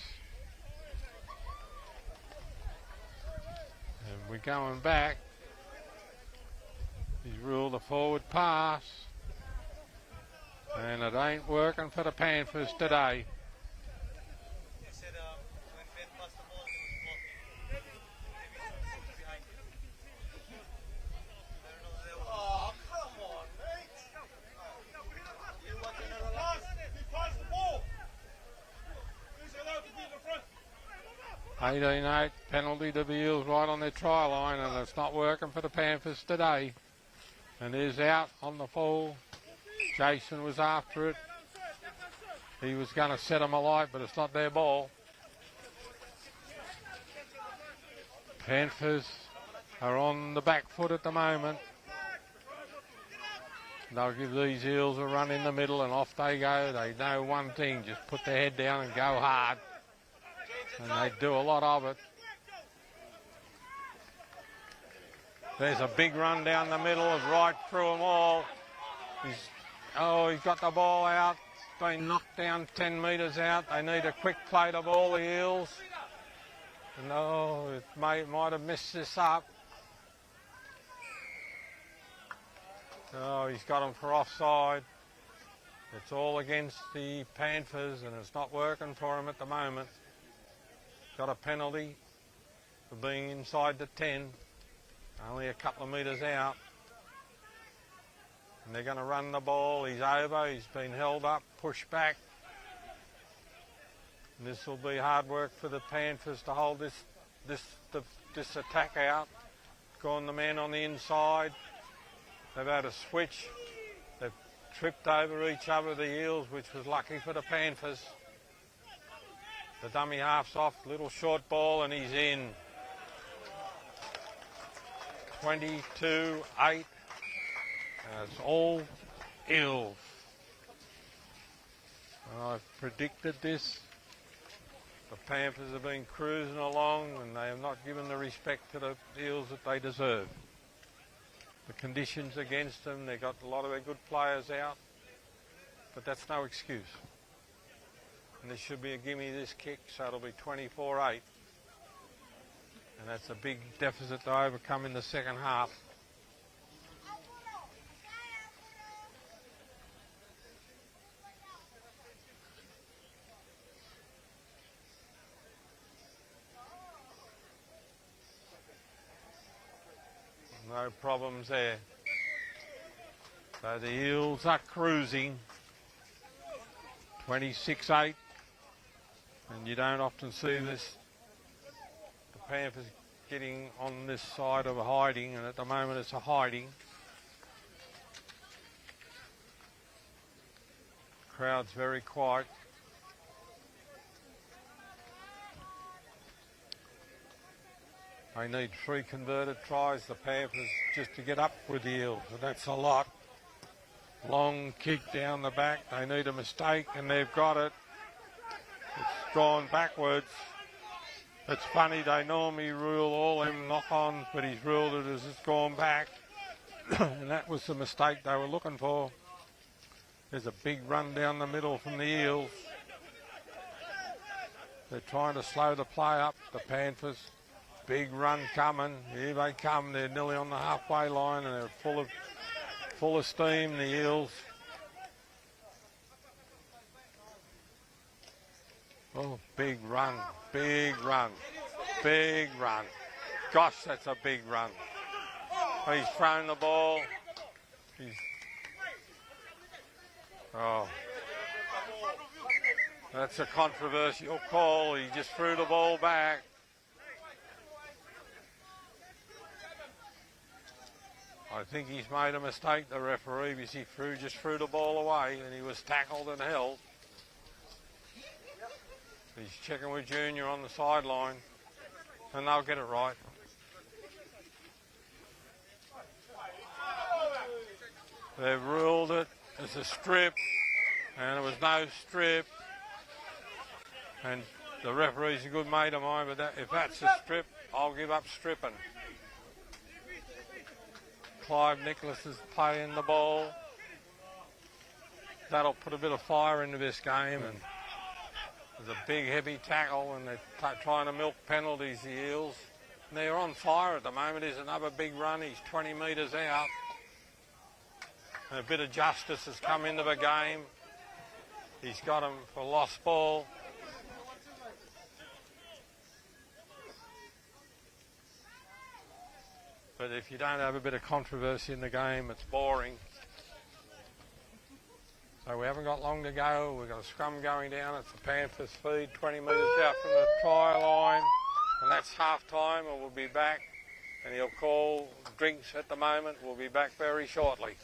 And we're going back. He's ruled a forward pass. And it ain't working for the Panthers today. Oh, come on, mate. You want another pass? He passed the ball. He's allowed to be in the front. 18-8, penalty to the Eels right on their try line, and it's not working for the Panthers today. And is out on the full. Jason was after it. He was going to set them alight, but it's not their ball. Panthers are on the back foot at the moment. They'll give these Eels a run in the middle, and off they go. They know one thing, just put their head down and go hard. And they do a lot of it. There's a big run down the middle, of right through them all. He's got the ball out. Been knocked down 10 metres out. They need a quick play to ball, the Eels. No, it might have messed this up. Oh, he's got them for offside. It's all against the Panthers, and it's not working for them at the moment. Got a penalty for being inside the 10. Only a couple of metres out. And they're going to run the ball. He's over. He's been held up, pushed back. And this will be hard work for the Panthers to hold this attack out. Gone the man on the inside. They've had a switch. They've tripped over each other, the Eels, which was lucky for the Panthers. The dummy half's off. Little short ball, and he's in. 22-8. It's all Eels. I've predicted this. The Panthers have been cruising along, and they have not given the respect to the Eels that they deserve. The conditions against them, they've got a lot of their good players out, but that's no excuse. And this should be a gimme this kick, so it'll be 24-8. And that's a big deficit to overcome in the second half. No problems there. So the Eels are cruising. 26-8. And you don't often see this. The Panthers getting on this side of a hiding, and at the moment it's a hiding. Crowd's very quiet. They need 3 converted tries, the Panthers, just to get up with the Eels, and that's a lot. Long kick down the back. They need a mistake, and they've got it. It's gone backwards. It's funny, they normally rule all them knock-ons, but he's ruled it as it's gone back. And that was the mistake they were looking for. There's a big run down the middle from the Eels. They're trying to slow the play up, the Panthers. Big run coming. Here they come. They're nearly on the halfway line, and they're full of steam, the Eels. Oh, big run, big run, big run. Gosh, that's a big run. He's thrown the ball. That's a controversial call. He just threw the ball back. I think he's made a mistake, the referee, because he just threw the ball away and he was tackled and held. He's checking with Junior on the sideline and they'll get it right. They've ruled it as a strip and there was no strip. And the referee's a good mate of mine, but if that's a strip, I'll give up stripping. Clive Nicholas is playing the ball. That'll put a bit of fire into this game, and there's a big heavy tackle and they're trying to milk penalties, the Eels. And they're on fire at the moment. There's another big run. He's 20 metres out. And a bit of justice has come into the game. He's got him for lost ball. But if you don't have a bit of controversy in the game, it's boring. So we haven't got long to go. We've got a scrum going down. It's the Panthers' feed, 20 metres out from the try line. And that's half time, and we'll be back. And he'll call drinks at the moment. We'll be back very shortly.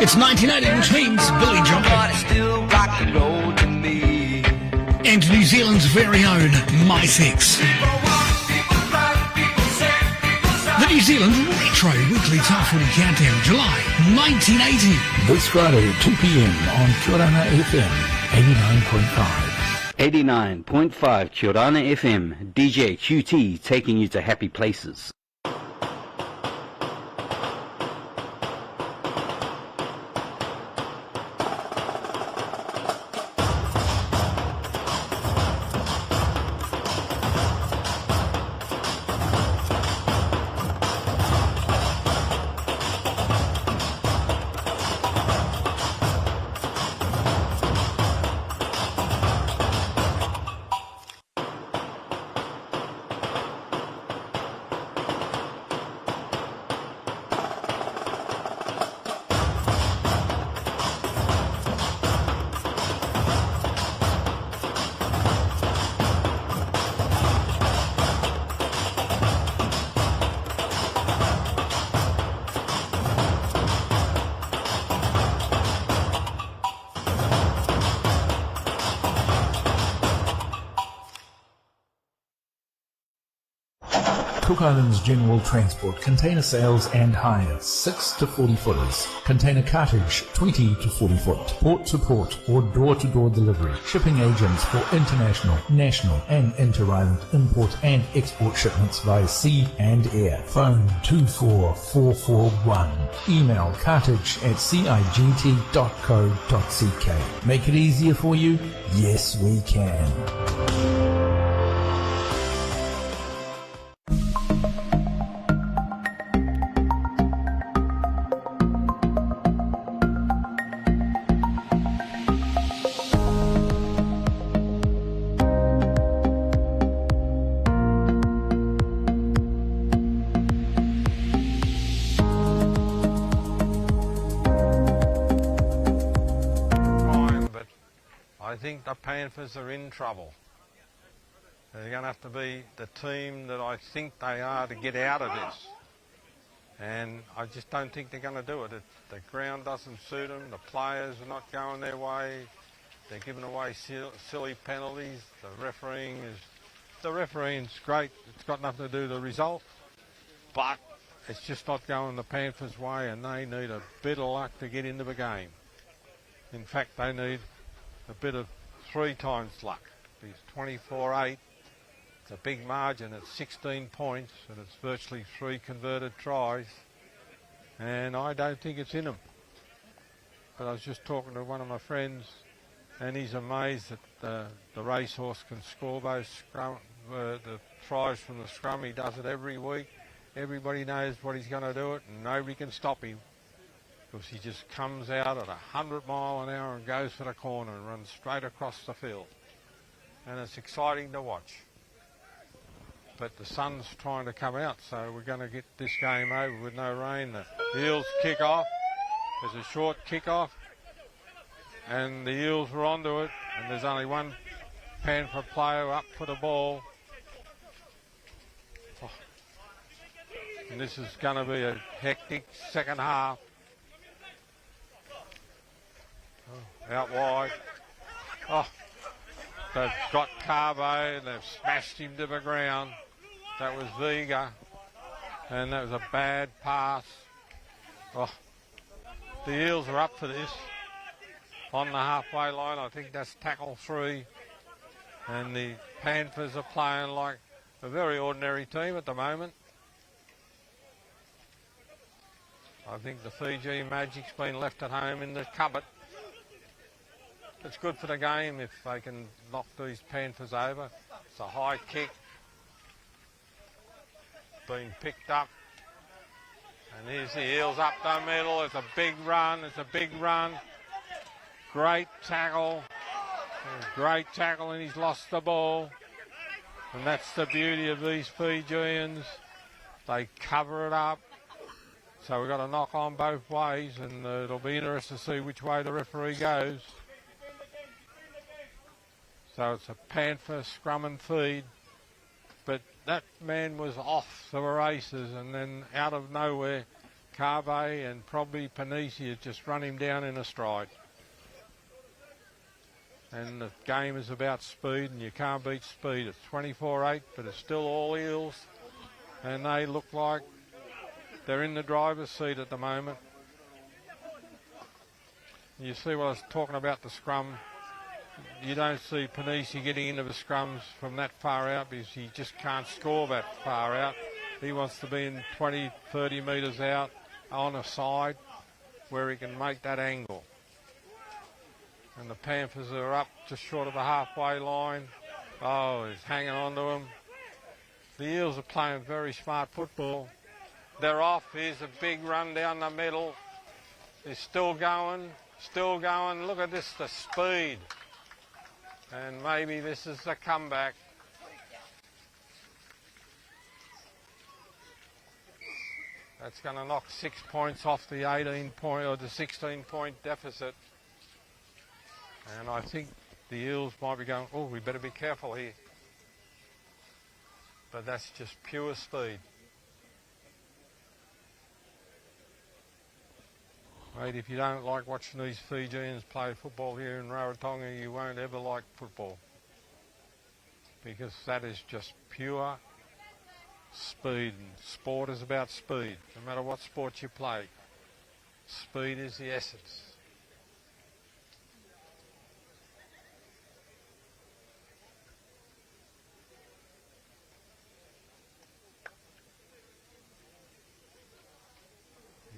It's 1980, which means Billy Joel. And New Zealand's very own My Six. The New Zealand Retro Weekly Top 40 Countdown, July 1980. This Friday at 2 p.m. on Kiorana FM 89.5. 89.5 Kiorana FM, DJ QT taking you to happy places. Cook Islands General Transport, container sales and hire, 6 to 40 footers. Container cartage, 20 to 40 foot. Port to port or door to door delivery. Shipping agents for international, national and inter-island import and export shipments via sea and air. Phone 24441. Email cartage@cigt.co.ck. Make it easier for you? Yes, we can. I think the Panthers are in trouble. They're going to have to be the team that I think they are to get out of this. And I just don't think they're going to do it. The ground doesn't suit them. The players are not going their way. They're giving away silly penalties. The refereeing's great. It's got nothing to do with the result. But it's just not going the Panthers' way, and they need a bit of luck to get into the game. In fact, they need a bit of 3 times luck. It's 24-8. It's a big margin at 16 points, and it's virtually 3 converted tries. And I don't think it's in them. But I was just talking to one of my friends, and he's amazed that the racehorse can score those the tries from the scrum. He does it every week. Everybody knows what he's going to do it, and nobody can stop him because he just comes out at 100 mile an hour and goes for the corner and runs straight across the field. And it's exciting to watch. But the sun's trying to come out, so we're going to get this game over with no rain. The Eels kick off. There's a short kick off, and the Eels are onto it, and there's only one Panther player up for the ball. Oh. And this is going to be a hectic second half. Oh, out wide. Oh, they've got Carbo, and they've smashed him to the ground. That was Vega, and that was a bad pass. Oh, the Eels are up for this. On the halfway line, I think that's tackle 3. And the Panthers are playing like a very ordinary team at the moment. I think the Fiji Magic's been left at home in the cupboard. It's good for the game if they can knock these Panthers over. It's a high kick. Been picked up. And here's the Eels up the middle. It's a big run. It's a big run. Great tackle. Great tackle, and he's lost the ball. And that's the beauty of these Fijians. They cover it up. So we've got to knock on both ways, and it'll be interesting to see which way the referee goes. So it's a Panther scrum and feed. But that man was off the races, and then out of nowhere, Carve and probably Panisi has just run him down in a stride. And the game is about speed, and you can't beat speed. It's 24-8, but it's still all Eels, and they look like they're in the driver's seat at the moment. You see what I was talking about, the scrum. You don't see Panisi getting into the scrums from that far out because he just can't score that far out. He wants to be in 20, 30 metres out on a side where he can make that angle. And the Panthers are up just short of the halfway line. Oh, he's hanging on to him. The Eels are playing very smart football. They're off. Here's a big run down the middle. He's still going, still going. Look at this, the speed. And maybe this is the comeback. That's going to knock 6 points off the 18-point or the 16-point deficit. And I think the Eels might be going, oh, we better be careful here. But that's just pure speed. Mate, if you don't like watching these Fijians play football here in Rarotonga, you won't ever like football. Because that is just pure speed. And sport is about speed, no matter what sport you play. Speed is the essence.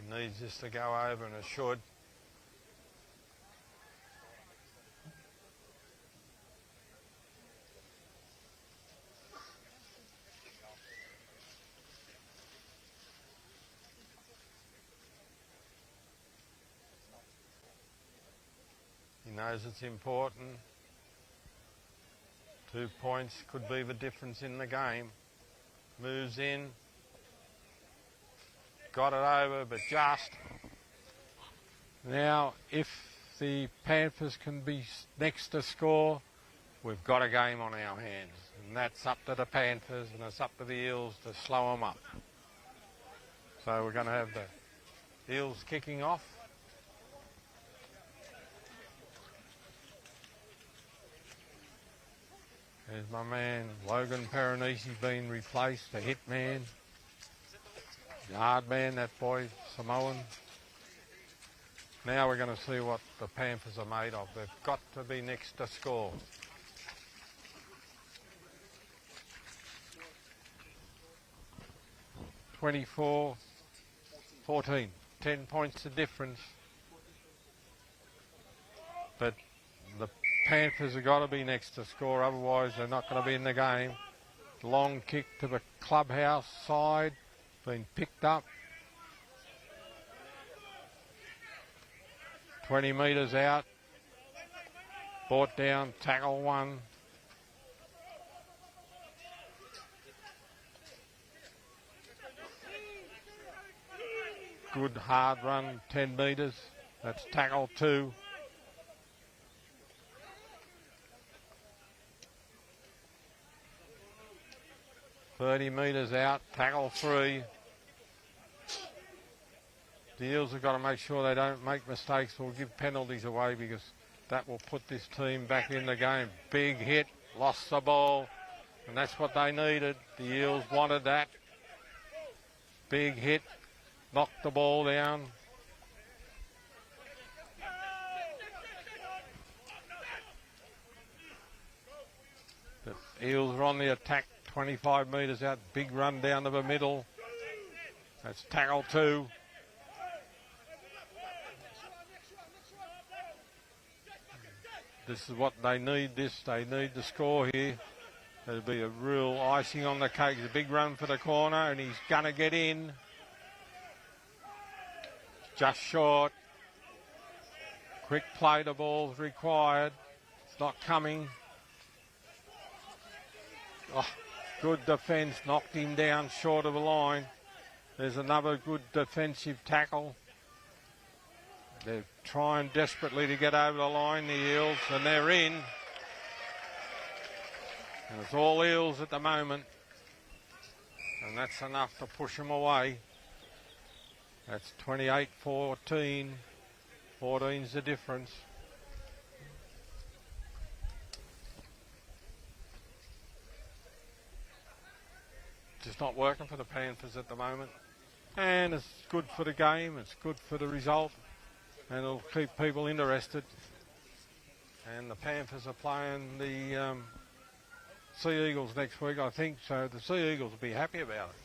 Needs this to go over, and it should. He knows it's important. 2 points could be the difference in the game. Moves in. Got it over, but just. Now, if the Panthers can be next to score, we've got a game on our hands. And that's up to the Panthers and it's up to the Eels to slow them up. So we're going to have the Eels kicking off. There's my man Logan Peronisi being replaced, the hit man. The hard man, that boy, Samoan. Now we're going to see what the Panthers are made of. They've got to be next to score. (24-14), 10 points of difference. But the Panthers have got to be next to score, otherwise they're not going to be in the game. Long kick to the clubhouse side, been picked up. 20 metres out, brought down, tackle one. Good hard run, 10 metres, that's tackle two. (30 metres out, tackle three. The Eels have got to make sure they don't make mistakes or give penalties away because that will put this team back in the game. Big hit, lost the ball, and that's what they needed. The Eels wanted that. Big hit, knocked the ball down. The Eels are on the attack, 25 metres out, big run down to the middle. That's tackle two. This is what they need, they need the score here. There'll be a real icing on the cake. It's a big run for the corner and he's going to get in. Just short. Quick play, the ball's required. It's not coming. Oh, good defence, knocked him down short of the line. There's another good defensive tackle. They're trying desperately to get over the line, the Eels, and they're in. And it's all Eels at the moment. And that's enough to push them away. That's 28-14. 14's the difference. Just not working for the Panthers at the moment. And it's good for the game, it's good for the result. And it'll keep people interested. And the Panthers are playing the Sea Eagles next week, I think. So the Sea Eagles will be happy about it.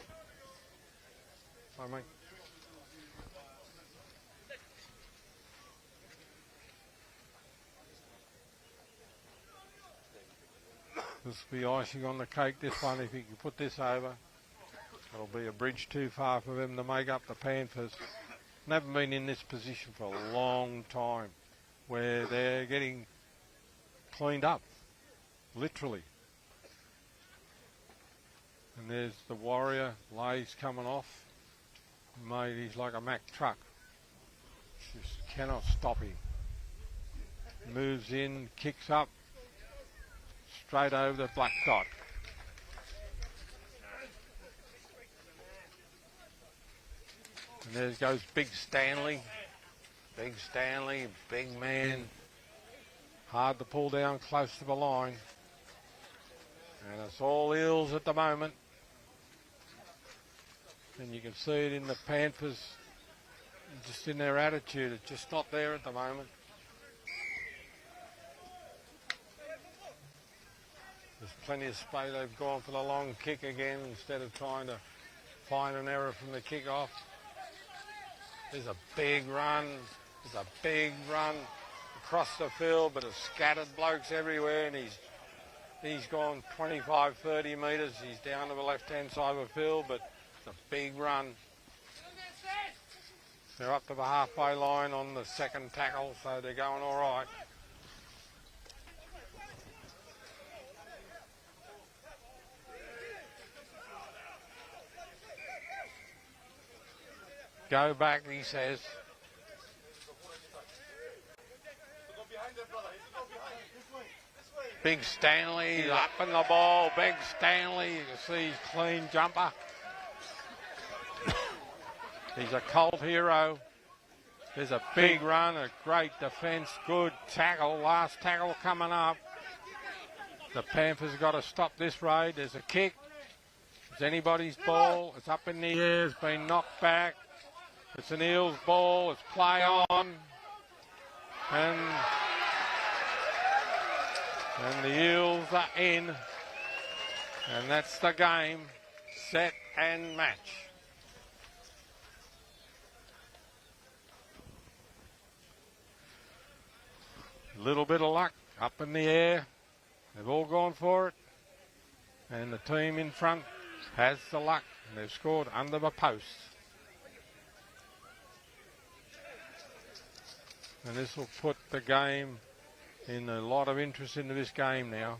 I mean, this will be icing on the cake, this one. If you can put this over, it'll be a bridge too far for them to make up the Panthers. They haven't been in this position for a long time where they're getting cleaned up, literally. And there's the Warrior, Lays coming off. Mate, he's like a Mack truck. Just cannot stop him. Moves in, kicks up, straight over the black dot. And there goes Big Stanley. Big Stanley, big man. Hard to pull down close to the line. And it's all Eels at the moment. And you can see it in the Panthers, just in their attitude. It's just not there at the moment. There's plenty of space. They've gone for the long kick again instead of trying to find an error from the kick-off. There's a big run. There's a big run across the field, but it's scattered blokes everywhere, and he's gone 25, 30 metres. He's down to the left-hand side of the field, but it's a big run. They're up to the halfway line on the second tackle, so they're going all right. Go back, he says. Big Stanley up in the ball. Big Stanley, you can see he's clean jumper. He's a cult hero. There's a big run, a great defence, good tackle. Last tackle coming up. The Panthers got to stop this raid. There's a kick. It's anybody's ball. It's up in the air. It's been knocked back. It's an Eels ball. It's play on. And the Eels are in. And that's the game. Set and match. Little bit of luck up in the air. They've all gone for it. And the team in front has the luck. They've scored under the post. And this will put the game in a lot of interest into this game now.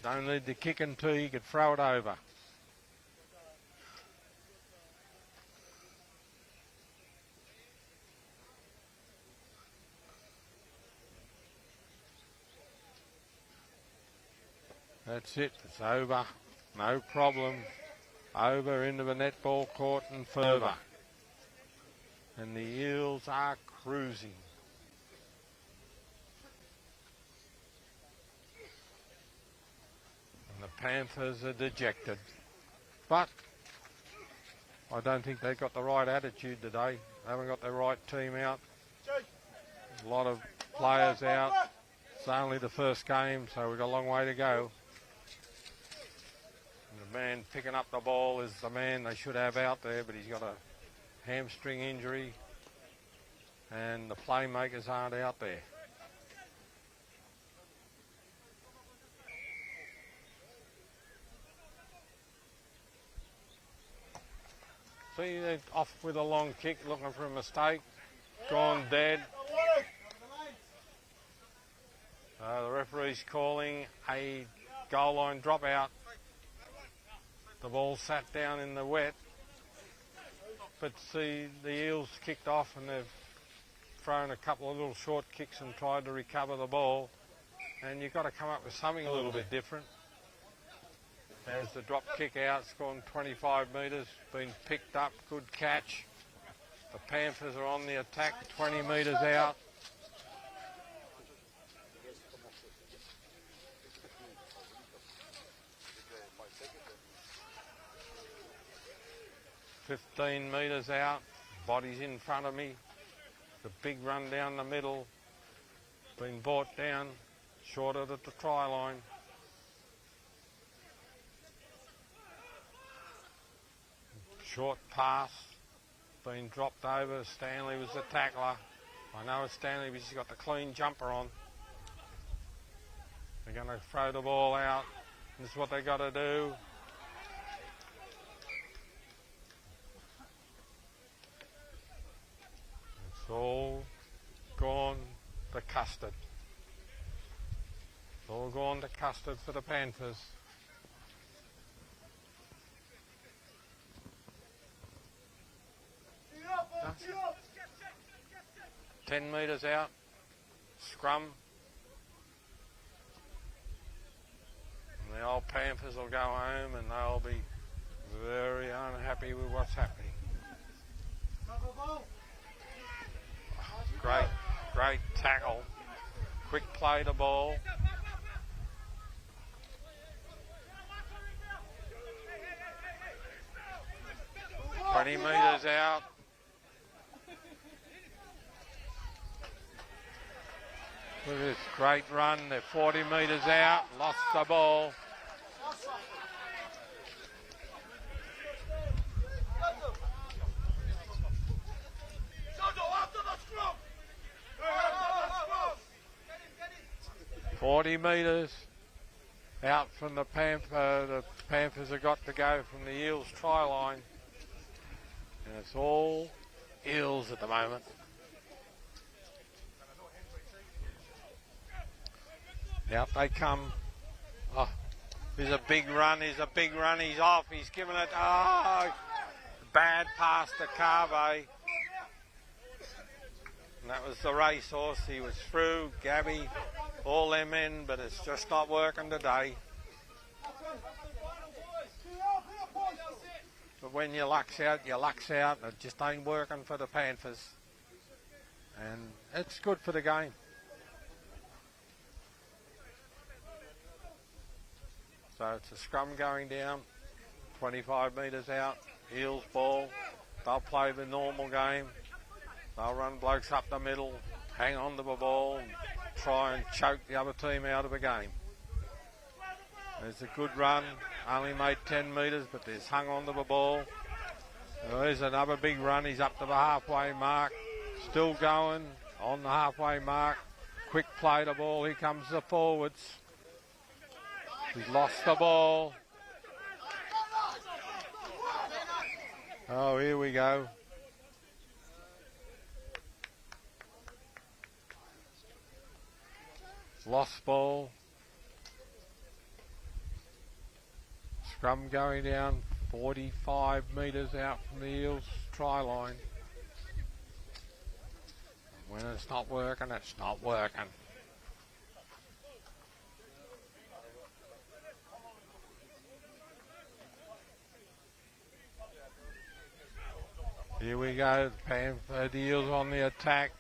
Don't need the kick until you could throw it over. That's it, it's over, no problem. Over into the netball court and further. And the Eels are cruising. And the Panthers are dejected. But I don't think they've got the right attitude today. They haven't got the right team out. A lot of players out. It's only the first game, so we've got a long way to go. The man picking up the ball is the man they should have out there, but he's got a hamstring injury and the playmakers aren't out there. See, they're off with a long kick, looking for a mistake. Gone dead. The referee's calling a goal line dropout. The ball sat down in the wet, but see, the Eels kicked off and they've thrown a couple of little short kicks and tried to recover the ball, and you've got to come up with something a little bit different. There's the drop kick out, it's gone 25 metres, been picked up, good catch. The Panthers are on the attack, 20 metres out. $15 metres out, body's in front of me. The big run down the middle, been brought down, short of the try line. Short pass, been dropped over. Stanley was the tackler. I know it's Stanley, but he's got the clean jumper on. They're going to throw the ball out. This is what they got to do. It's all gone to custard. It's all gone to custard for the Panthers. That's 10 metres out. Scrum. And the old Panthers will go home and they'll be very unhappy with what's happening. Great tackle. Quick play to ball. "20 metres out. Look at this great run. They're 40 metres out. Lost the ball. "40 metres out from the Panther. The Panthers have got to go from the Eels try line. And it's all Eels at the moment. Out they come. Oh, here's a big run. He's off. He's given it. Oh, bad pass to Carve. And that was the racehorse. He was through, Gabby, all them in, but it's just not working today. But when your luck's out, your luck's out. It just ain't working for the Panthers. And it's good for the game. So it's a scrum going down, 25 metres out, Eels ball. They'll play the normal game. They'll run blokes up the middle, hang on to the ball, and try and choke the other team out of the game. There's a good run, only made 10 metres, but there's hung on to the ball. There's another big run, he's up to the halfway mark, still going on the halfway mark. Quick play the ball, here comes the forwards. He's lost the ball. Oh, here we go. Lost ball. Scrum going down 45 metres out from the Eels try line. When it's not working, it's not working. Here we go, the Eels on the attack,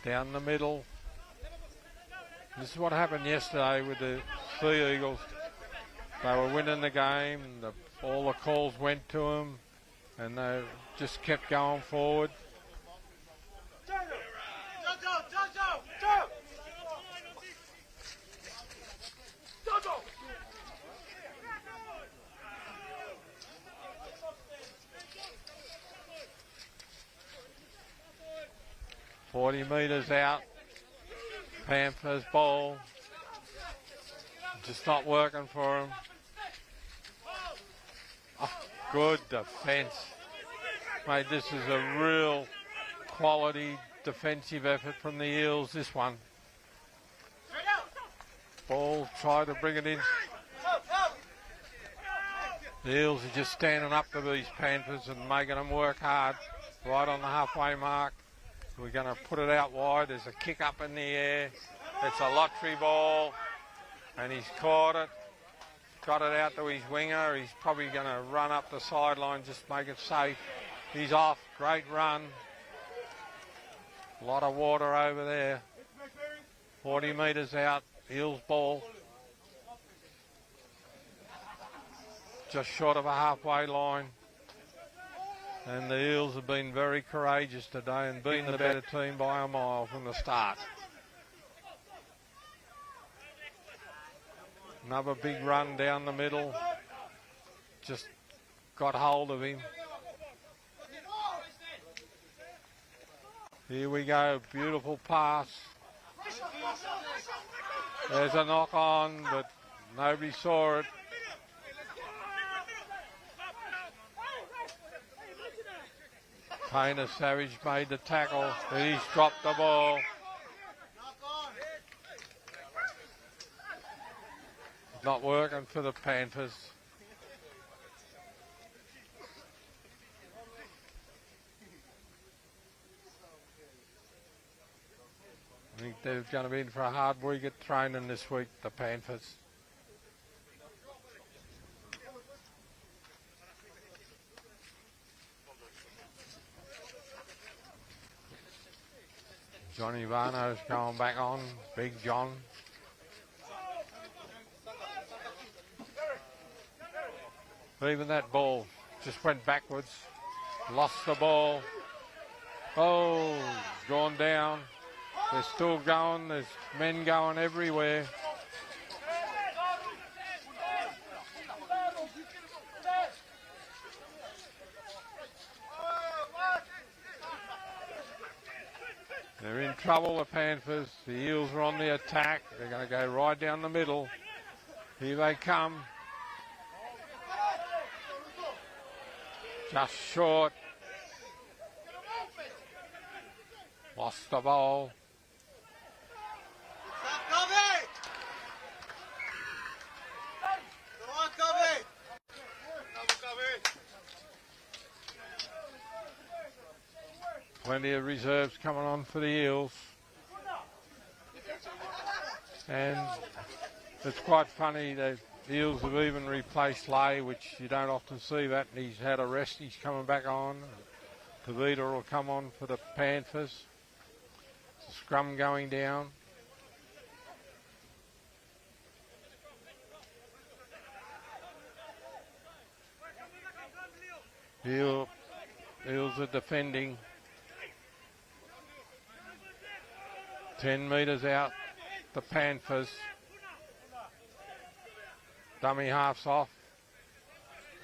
down the middle. This is what happened yesterday with the Sea Eagles. They were winning the game, all the calls went to them, and they just kept going forward. 40 metres out. Panthers ball. Just not working for him. Oh, good defence. Mate, this is a real quality defensive effort from the Eels, this one. Ball, try to bring it in. The Eels are just standing up to these Panthers and making them work hard. Right on the halfway mark. We're going to put it out wide. There's a kick up in the air. It's a lottery ball. And he's caught it. Got it out to his winger. He's probably going to run up the sideline, just make it safe. He's off. Great run. A lot of water over there. 40 metres out. Eels ball. Just short of a halfway line. And the Eels have been very courageous today and been the better team by a mile from the start. Another big run down the middle. Just got hold of him. Here we go. Beautiful pass. There's a knock on, but nobody saw it. Painter Savage made the tackle, but he's dropped the ball. Not working for the Panthers. I think they're going to be in for a hard week at training this week, the Panthers. Johnny Varno's going back on. Big John. Even that ball just went backwards. Lost the ball. Oh, gone down. They're still going. There's men going everywhere. They're in trouble, the Panthers. The Eels are on the attack. They're going to go right down the middle. Here they come. Just short. Lost the ball. Plenty of reserves coming on for the Eels. And it's quite funny that the Eels have even replaced Lay, which you don't often see that. He's had a rest. He's coming back on. Tavita will come on for the Panthers. The scrum going down. Eels are defending. 10 metres out, the Panthers. Dummy half's off,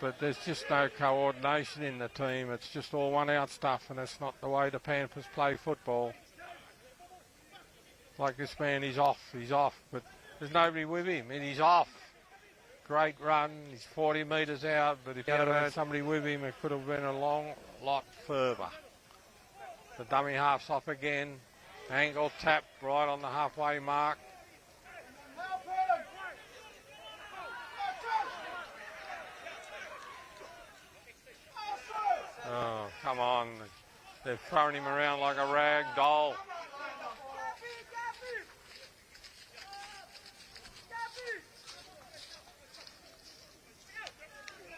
but there's just no coordination in the team. It's just all one-out stuff, and it's not the way the Panthers play football. Like this man, he's off, but there's nobody with him, and he's off. Great run, he's 40 metres out, but if he had had somebody with him, it could have been a lot further. The dummy half's off again. Angle tap right on the halfway mark. Oh, come on. They're throwing him around like a rag doll.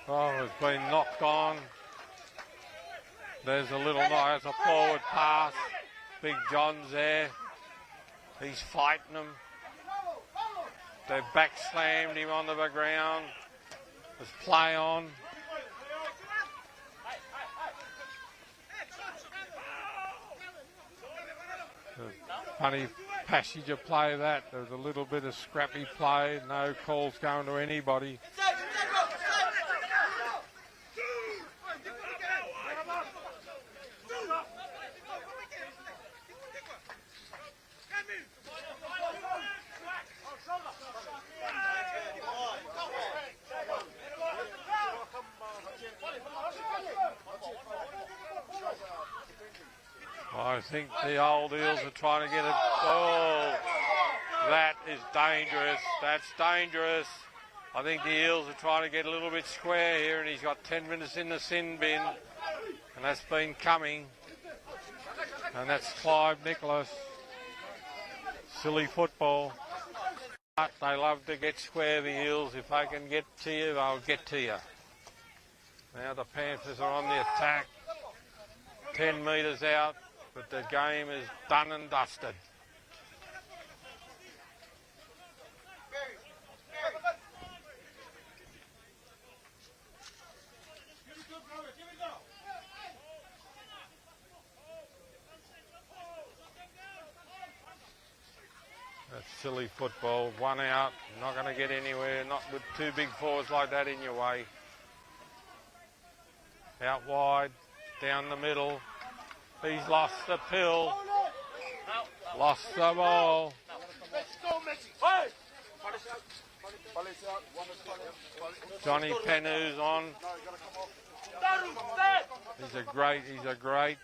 Oh, it's been knocked on. There's a little, there's a forward pass. Big John's there. He's fighting them. They've back slammed him onto the ground. There's play on. Funny passage of play that. There was a little bit of scrappy play. No calls going to anybody. I think the old Eels are trying to get it. Oh, that is dangerous. That's dangerous. I think the Eels are trying to get a little bit square here, and he's got 10 minutes in the sin bin, and that's been coming. And that's Clive Nicholas. Silly football. But they love to get square, the Eels. If they can get to you, they'll get to you. Now the Panthers are on the attack. 10 metres out. But the game is done and dusted. That's silly football. One out, not going to get anywhere. Not with two big forwards like that in your way. Out wide, down the middle. He's lost the pill. Lost the ball. Johnny Pennu's on. He's a great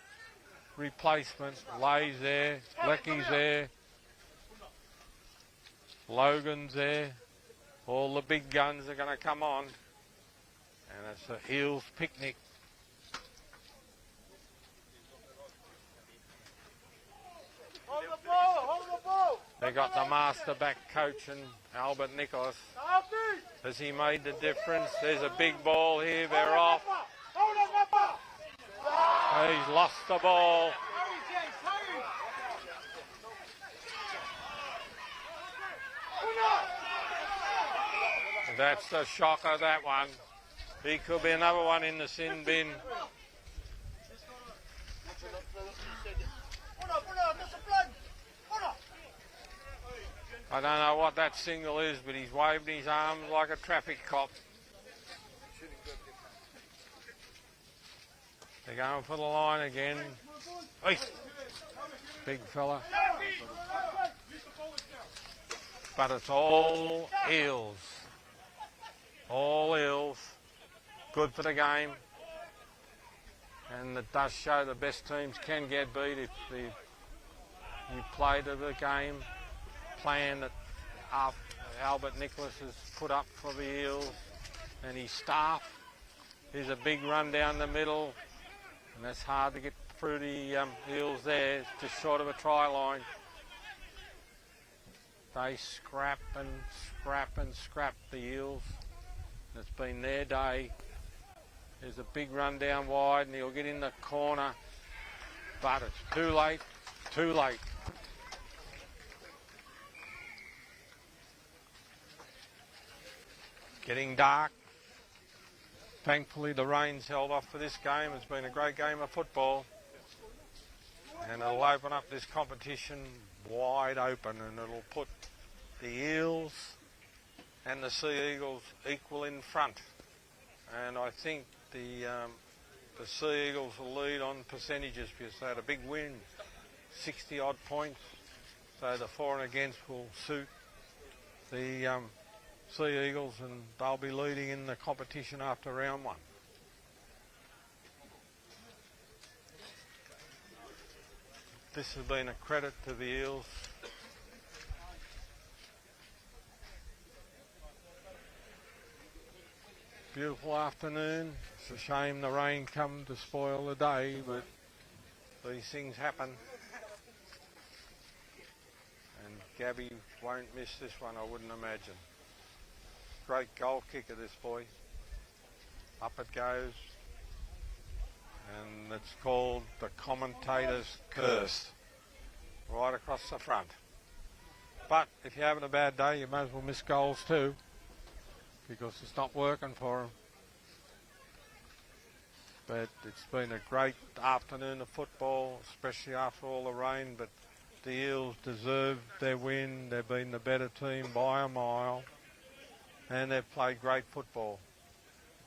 replacement. Lay's there. Lecky's there. Logan's there. All the big guns are going to come on. And it's a Eels picnic. They got the master back coach and Albert Nicholas. Has he made the difference? There's a big ball here. They're off. He's lost the ball. That's the shocker, that one. He could be another one in the sin bin. I don't know what that signal is, but he's waving his arms like a traffic cop. They're going for the line again. Hey, big fella. But it's all Eels. All Eels. Good for the game. And it does show the best teams can get beat if you play to the game plan that Albert Nicholas has put up for the Eels and his staff. Here's a big run down the middle. And that's hard to get through the Eels there. It's just short of a try line. They scrap and scrap and scrap, the Eels. It's been their day. There's a big run down wide and he'll get in the corner. But it's too late, too late. Getting dark. Thankfully the rain's held off for this game. It's been a great game of football. And it'll open up this competition wide open and it'll put the Eels and the Sea Eagles equal in front. And I think the Sea Eagles will lead on percentages because they had a big win, 60 odd points. So the for and against will suit the Sea Eagles and they'll be leading in the competition after round one. This has been a credit to the Eels. Beautiful afternoon. It's a shame the rain come to spoil the day, but these things happen. And Gabby won't miss this one, I wouldn't imagine. Great goal kicker, this boy. Up it goes. And it's called the commentator's curse. Right across the front. But if you're having a bad day, you may as well miss goals too, because it's not working for them. But it's been a great afternoon of football, especially after all the rain. But the Eels deserve their win. They've been the better team by a mile. And they've played great football.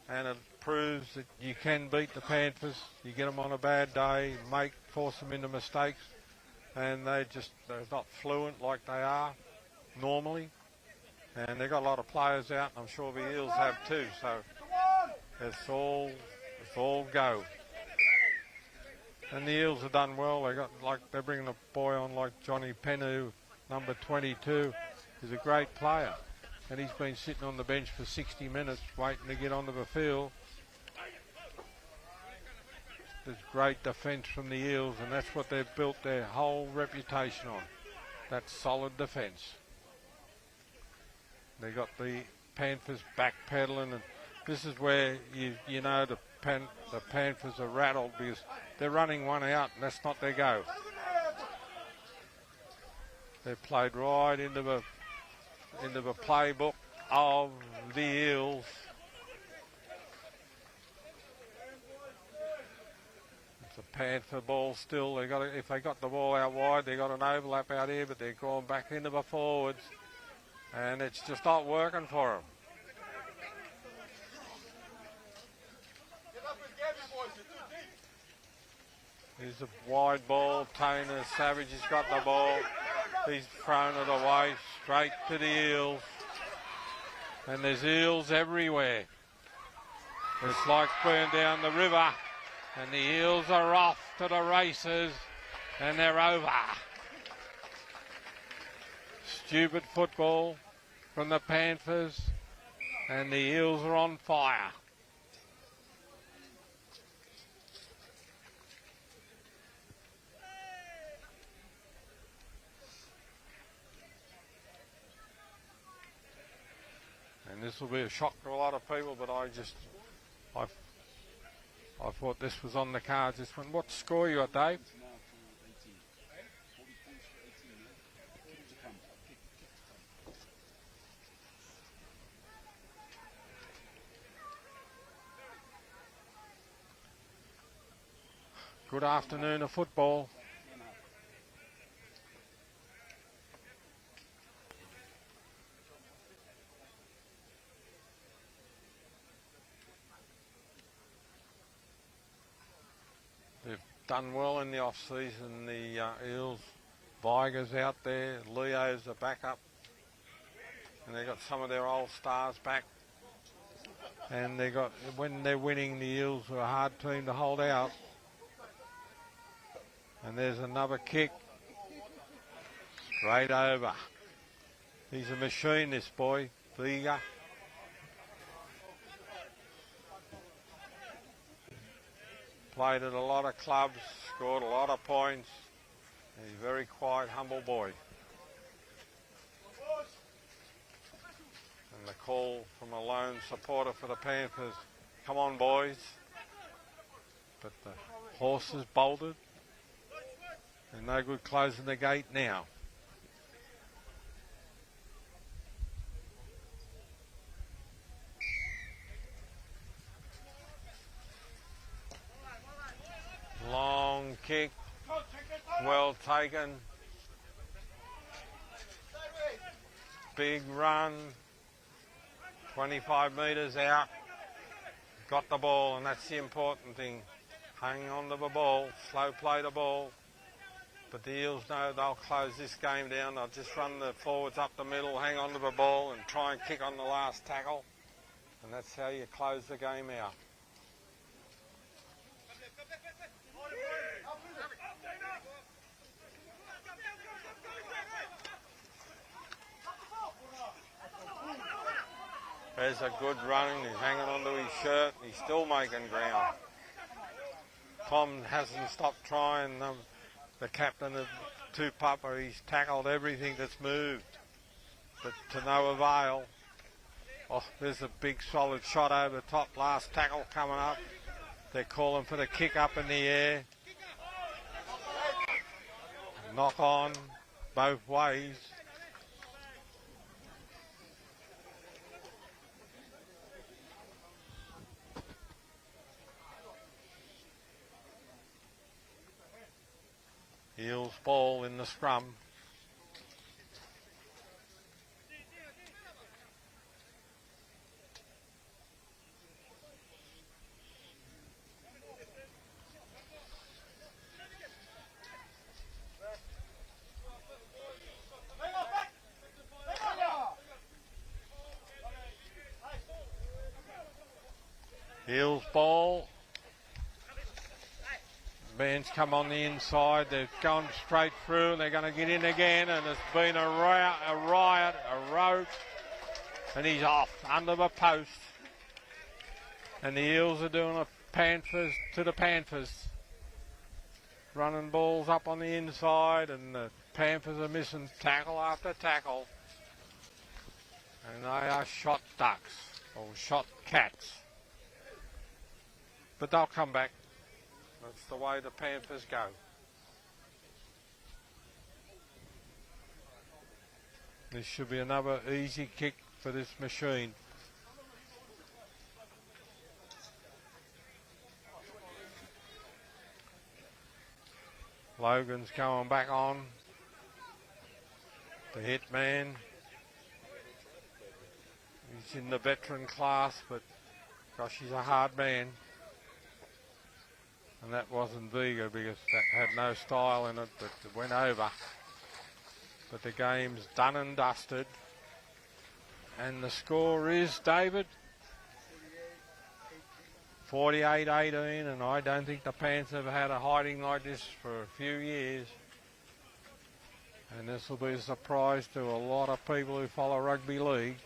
And it proves that you can beat the Panthers. You get them on a bad day, force them into mistakes. And they're not fluent like they are normally. And they've got a lot of players out, and I'm sure the Eels have too. So it's all go. And the Eels have done well. They're bringing a boy on like Johnny Pennu, number 22. He's a great player. And he's been sitting on the bench for 60 minutes waiting to get onto the field. There's great defence from the Eels, and that's what they've built their whole reputation on. That solid defence. They got the Panthers backpedaling, and this is where you know the Panthers are rattled because they're running one out, and that's not their go. They've played right into the playbook of the Eels. It's a Panther ball still. If they got the ball out wide, they got an overlap out here, but they're going back into the forwards, and it's just not working for them. Here's a wide ball. Tainer Savage has got the ball. He's thrown it away straight to the Eels. And there's Eels everywhere. It's like being down the river. And the Eels are off to the races. And they're over. Stupid football from the Panthers. And the Eels are on fire. And this will be a shock to a lot of people, but I thought this was on the cards. This one. What score you got, Dave? Good afternoon of football. They've done well in the off-season. The Eels, Viger's out there, Leo's a backup, and they've got some of their old stars back. And when they're winning, the Eels are a hard team to hold out. And there's another kick. Straight over. He's a machine, this boy, Viger. Played at a lot of clubs, scored a lot of points. He's a very quiet, humble boy. And the call from a lone supporter for the Panthers, come on boys. But the horses bolted. And no good closing the gate now. Long kick, well taken. Big run, 25 metres out. Got the ball, and that's the important thing. Hang on to the ball, slow play the ball. But the Eels know they'll close this game down. They'll just run the forwards up the middle, hang on to the ball, and try and kick on the last tackle. And that's how you close the game out. There's a good run. He's hanging onto his shirt. He's still making ground. Tom hasn't stopped trying. The captain of Tupapa, he's tackled everything that's moved, but to no avail. Oh, there's a big solid shot over the top. Last tackle coming up. They're calling for the kick up in the air. Knock on both ways. Eels ball in the scrum. Eels ball. Bands come on the inside. They're going straight through and they're going to get in again, and it's been a riot, a rout, and he's off under the post. And the Eels are doing a Panthers to the Panthers. Running balls up on the inside, and the Panthers are missing tackle after tackle. And they are shot ducks, or shot cats. But they'll come back. That's the way the Panthers go. This should be another easy kick for this machine. Logan's going back on. The hit man. He's in the veteran class, but gosh, he's a hard man. And that wasn't Vega because that had no style in it, but it went over. But the game's done and dusted. And the score is, David? 48-18, and I don't think the Panthers have had a hiding like this for a few years. And this will be a surprise to a lot of people who follow rugby league.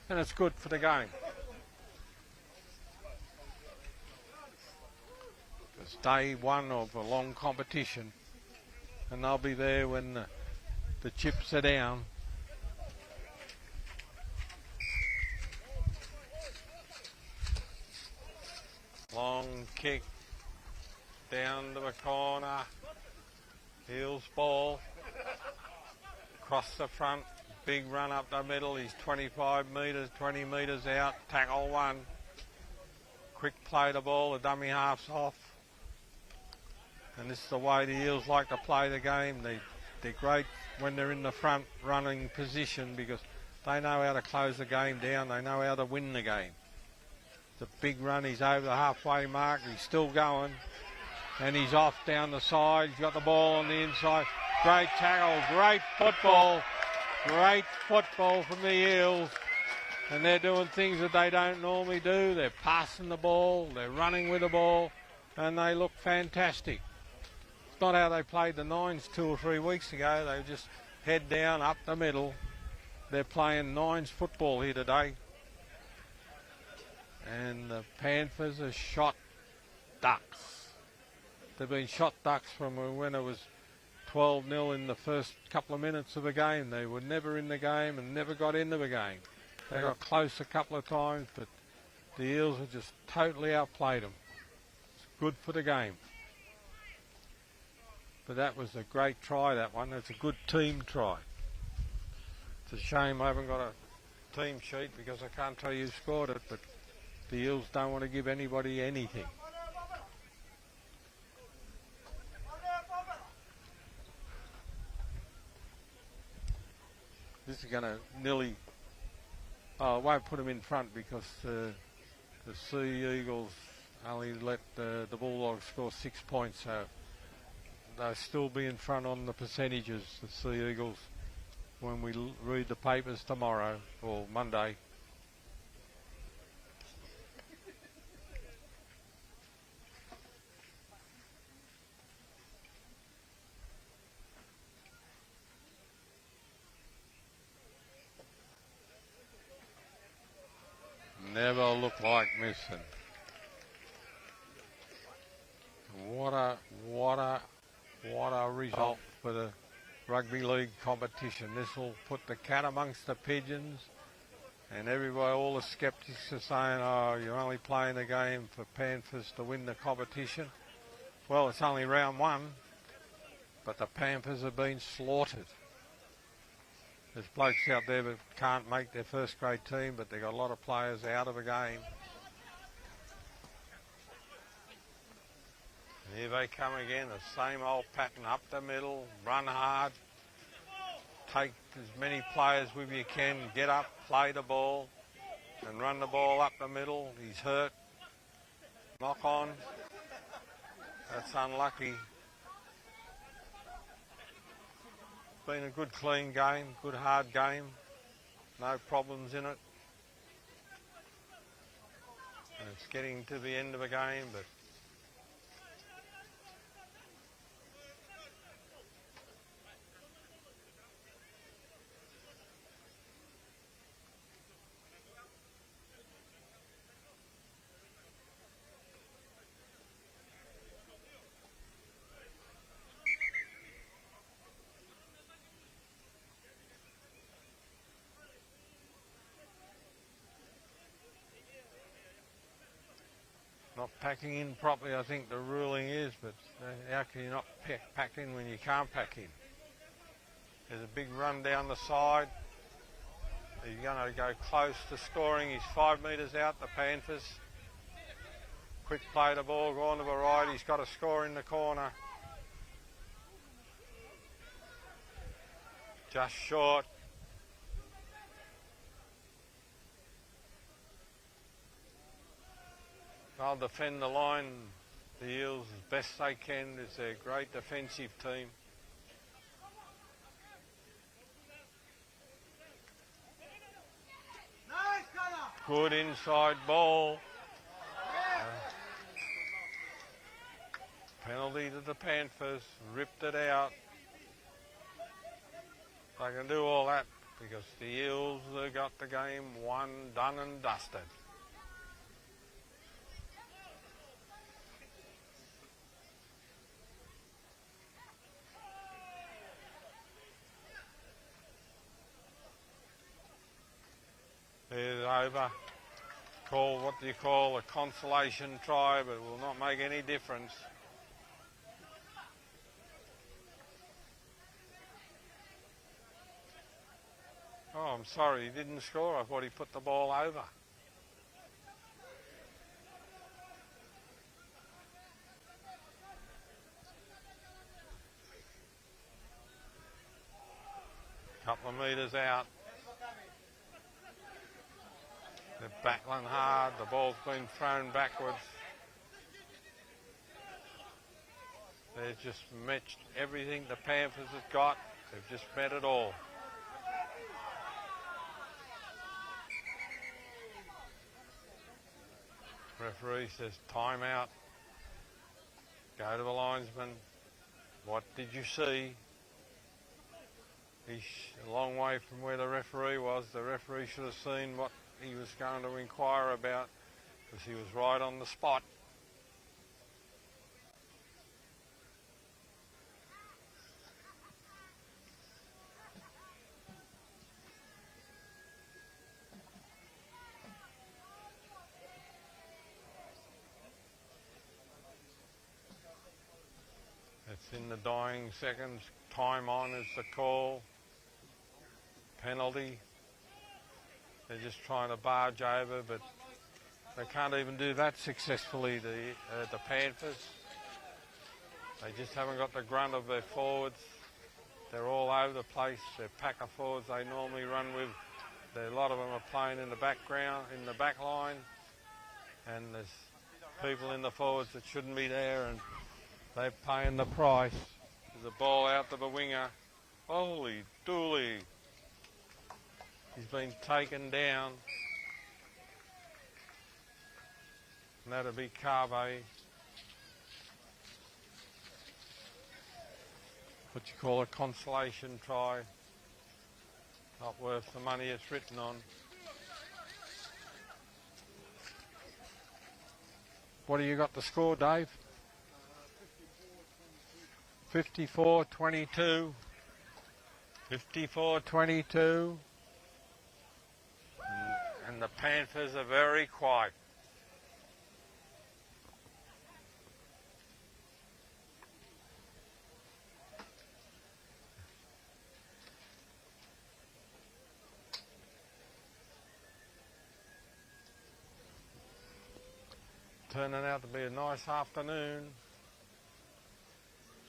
And it's good for the game. It's day one of a long competition, and they'll be there when the chips are down. Long kick down to the corner. Eels ball. Across the front. Big run up the middle. He's 25 metres, 20 metres out. Tackle one. Quick play the ball. The dummy half's off. And this is the way the Eels like to play the game. They're great when they're in the front running position because they know how to close the game down. They know how to win the game. It's a big run. He's over the halfway mark. He's still going. And he's off down the side. He's got the ball on the inside. Great tackle. Great football. Great football from the Eels. And they're doing things that they don't normally do. They're passing the ball. They're running with the ball. And they look fantastic. It's not how they played the Nines 2 or 3 weeks ago. They just head down, up the middle. They're playing Nines football here today. And the Panthers are shot ducks. They've been shot ducks from when it was 12-0 in the first couple of minutes of the game. They were never in the game and never got into the game. They got close a couple of times, but the Eels have just totally outplayed them. It's good for the game. But that was a great try, that one. It's a good team try. It's a shame I haven't got a team sheet because I can't tell you who scored it, but the Eels don't want to give anybody anything. This is going to nearly... Oh, I won't put them in front because the Sea Eagles only let the Bulldogs score 6 points, so they'll still be in front on the percentages, the Sea Eagles, when we read the papers tomorrow or Monday. Never look like missing. What a result for the rugby league competition. This will put the cat amongst the pigeons, and everybody, all the skeptics are saying, oh, you're only playing the game for Panthers to win the competition. Well, it's only round one, but the Panthers have been slaughtered. There's blokes out there that can't make their first grade team, but they've got a lot of players out of the game. And here they come again, the same old pattern, up the middle, run hard, take as many players with you can, get up, play the ball, and run the ball up the middle. He's hurt. Knock on. That's unlucky. Been a good clean game, good hard game, no problems in it. And it's getting to the end of the game, but not packing in properly, I think the ruling is, but how can you not pack in when you can't pack in? There's a big run down the side. He's going to go close to scoring. He's 5 metres out, the Panthers. Quick play the ball, go on to the right. He's got a score in the corner. Just short. They'll defend the line, the Eels, as best they can. It's a great defensive team. Good inside ball. Penalty to the Panthers, ripped it out. They can do all that because the Eels have got the game won, done and dusted. It's over. Call, what do you call, a consolation try, but it will not make any difference. Oh, I'm sorry, he didn't score. I thought he put the ball over. Couple of metres out. They're battling hard, the ball's been thrown backwards. They've just matched everything the Panthers have got. They've just met it all. Referee says timeout. Go to the linesman. What did you see? He's a long way from where the referee was. The referee should have seen what he was going to inquire about because he was right on the spot. It's in the dying seconds. Time on is the call. Penalty. They're just trying to barge over, but they can't even do that successfully, the Panthers. They just haven't got the grunt of their forwards. They're all over the place. Their pack of forwards they normally run with, a lot of them are playing in the background, in the back line, and there's people in the forwards that shouldn't be there, and they're paying the price. There's a ball out to the winger. Holy dooly. He's been taken down. And that'll be Carve. What you call a consolation try. Not worth the money it's written on. What do you got the score, Dave? 54-22. 54-22. And the Panthers are very quiet. Turning out to be a nice afternoon.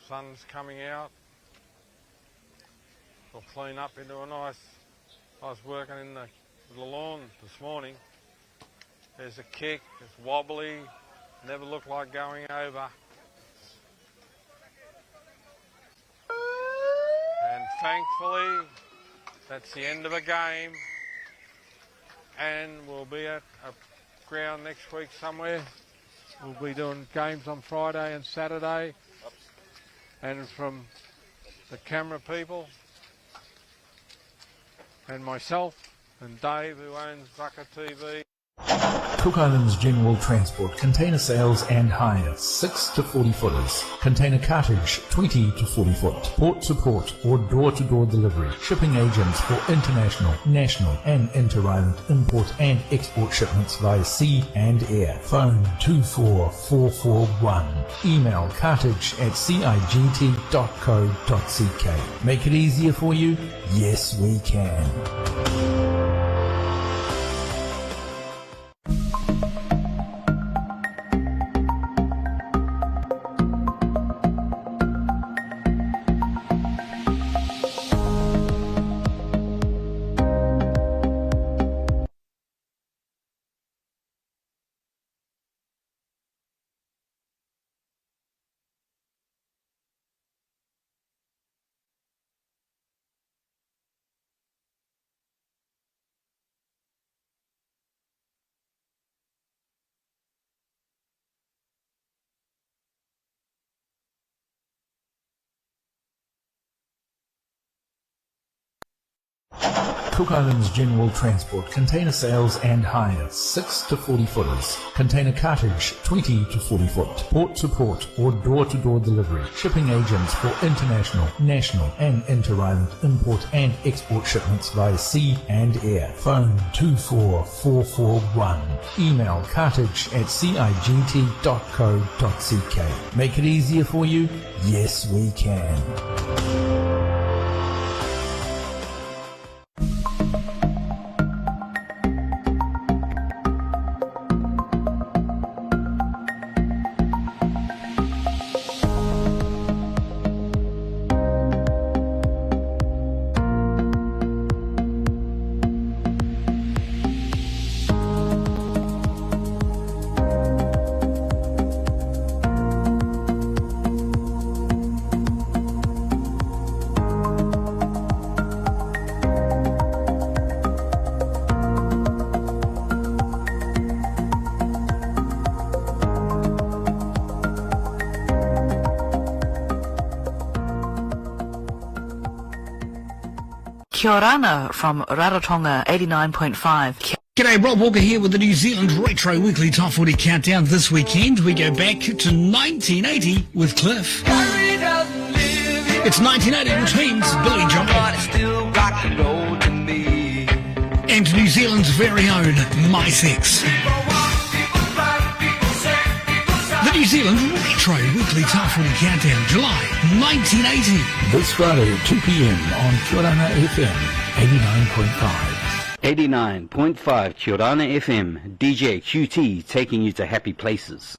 Sun's coming out. We'll clean up into a nice. I was working in the lawn this morning. There's a kick. It's wobbly. Never looked like going over. And thankfully, that's the end of a game. And we'll be at a ground next week somewhere. We'll be doing games on Friday and Saturday. And from the camera people and myself and Dave, who owns Bucket TV. Cook Islands General Transport, container sales and hire, 6 to 40 footers. Container cartage, 20 to 40 foot. Port to port or door-to-door delivery. Shipping agents for international, national and inter-island import and export shipments via sea and air. Phone 24441. Email cartage@cigt.co.ck. Make it easier for you? Yes, we can. Cook Islands General Transport, container sales and hire, 6 to 40 footers. Container cartage, 20 to 40 foot. Port to port or door-to-door delivery. Shipping agents for international, national and inter-island import and export shipments via sea and air. Phone 24441. Email cartage@cigt.co.ck. Make it easier for you? Yes, we can. Kia orana from Rarotonga 89.5. G'day, Rob Walker here with the New Zealand Retro Weekly Top 40 Countdown. This weekend we go back to 1980 with Cliff. It's 1980, which means Billy Joel. And New Zealand's very own My Sex. The New Zealand Zealand Retro Weekly Top 40 Countdown, July 1980. This Friday at 2 p.m. on Kiorana FM 89.5. 89.5 Kiorana FM, DJ QT taking you to happy places.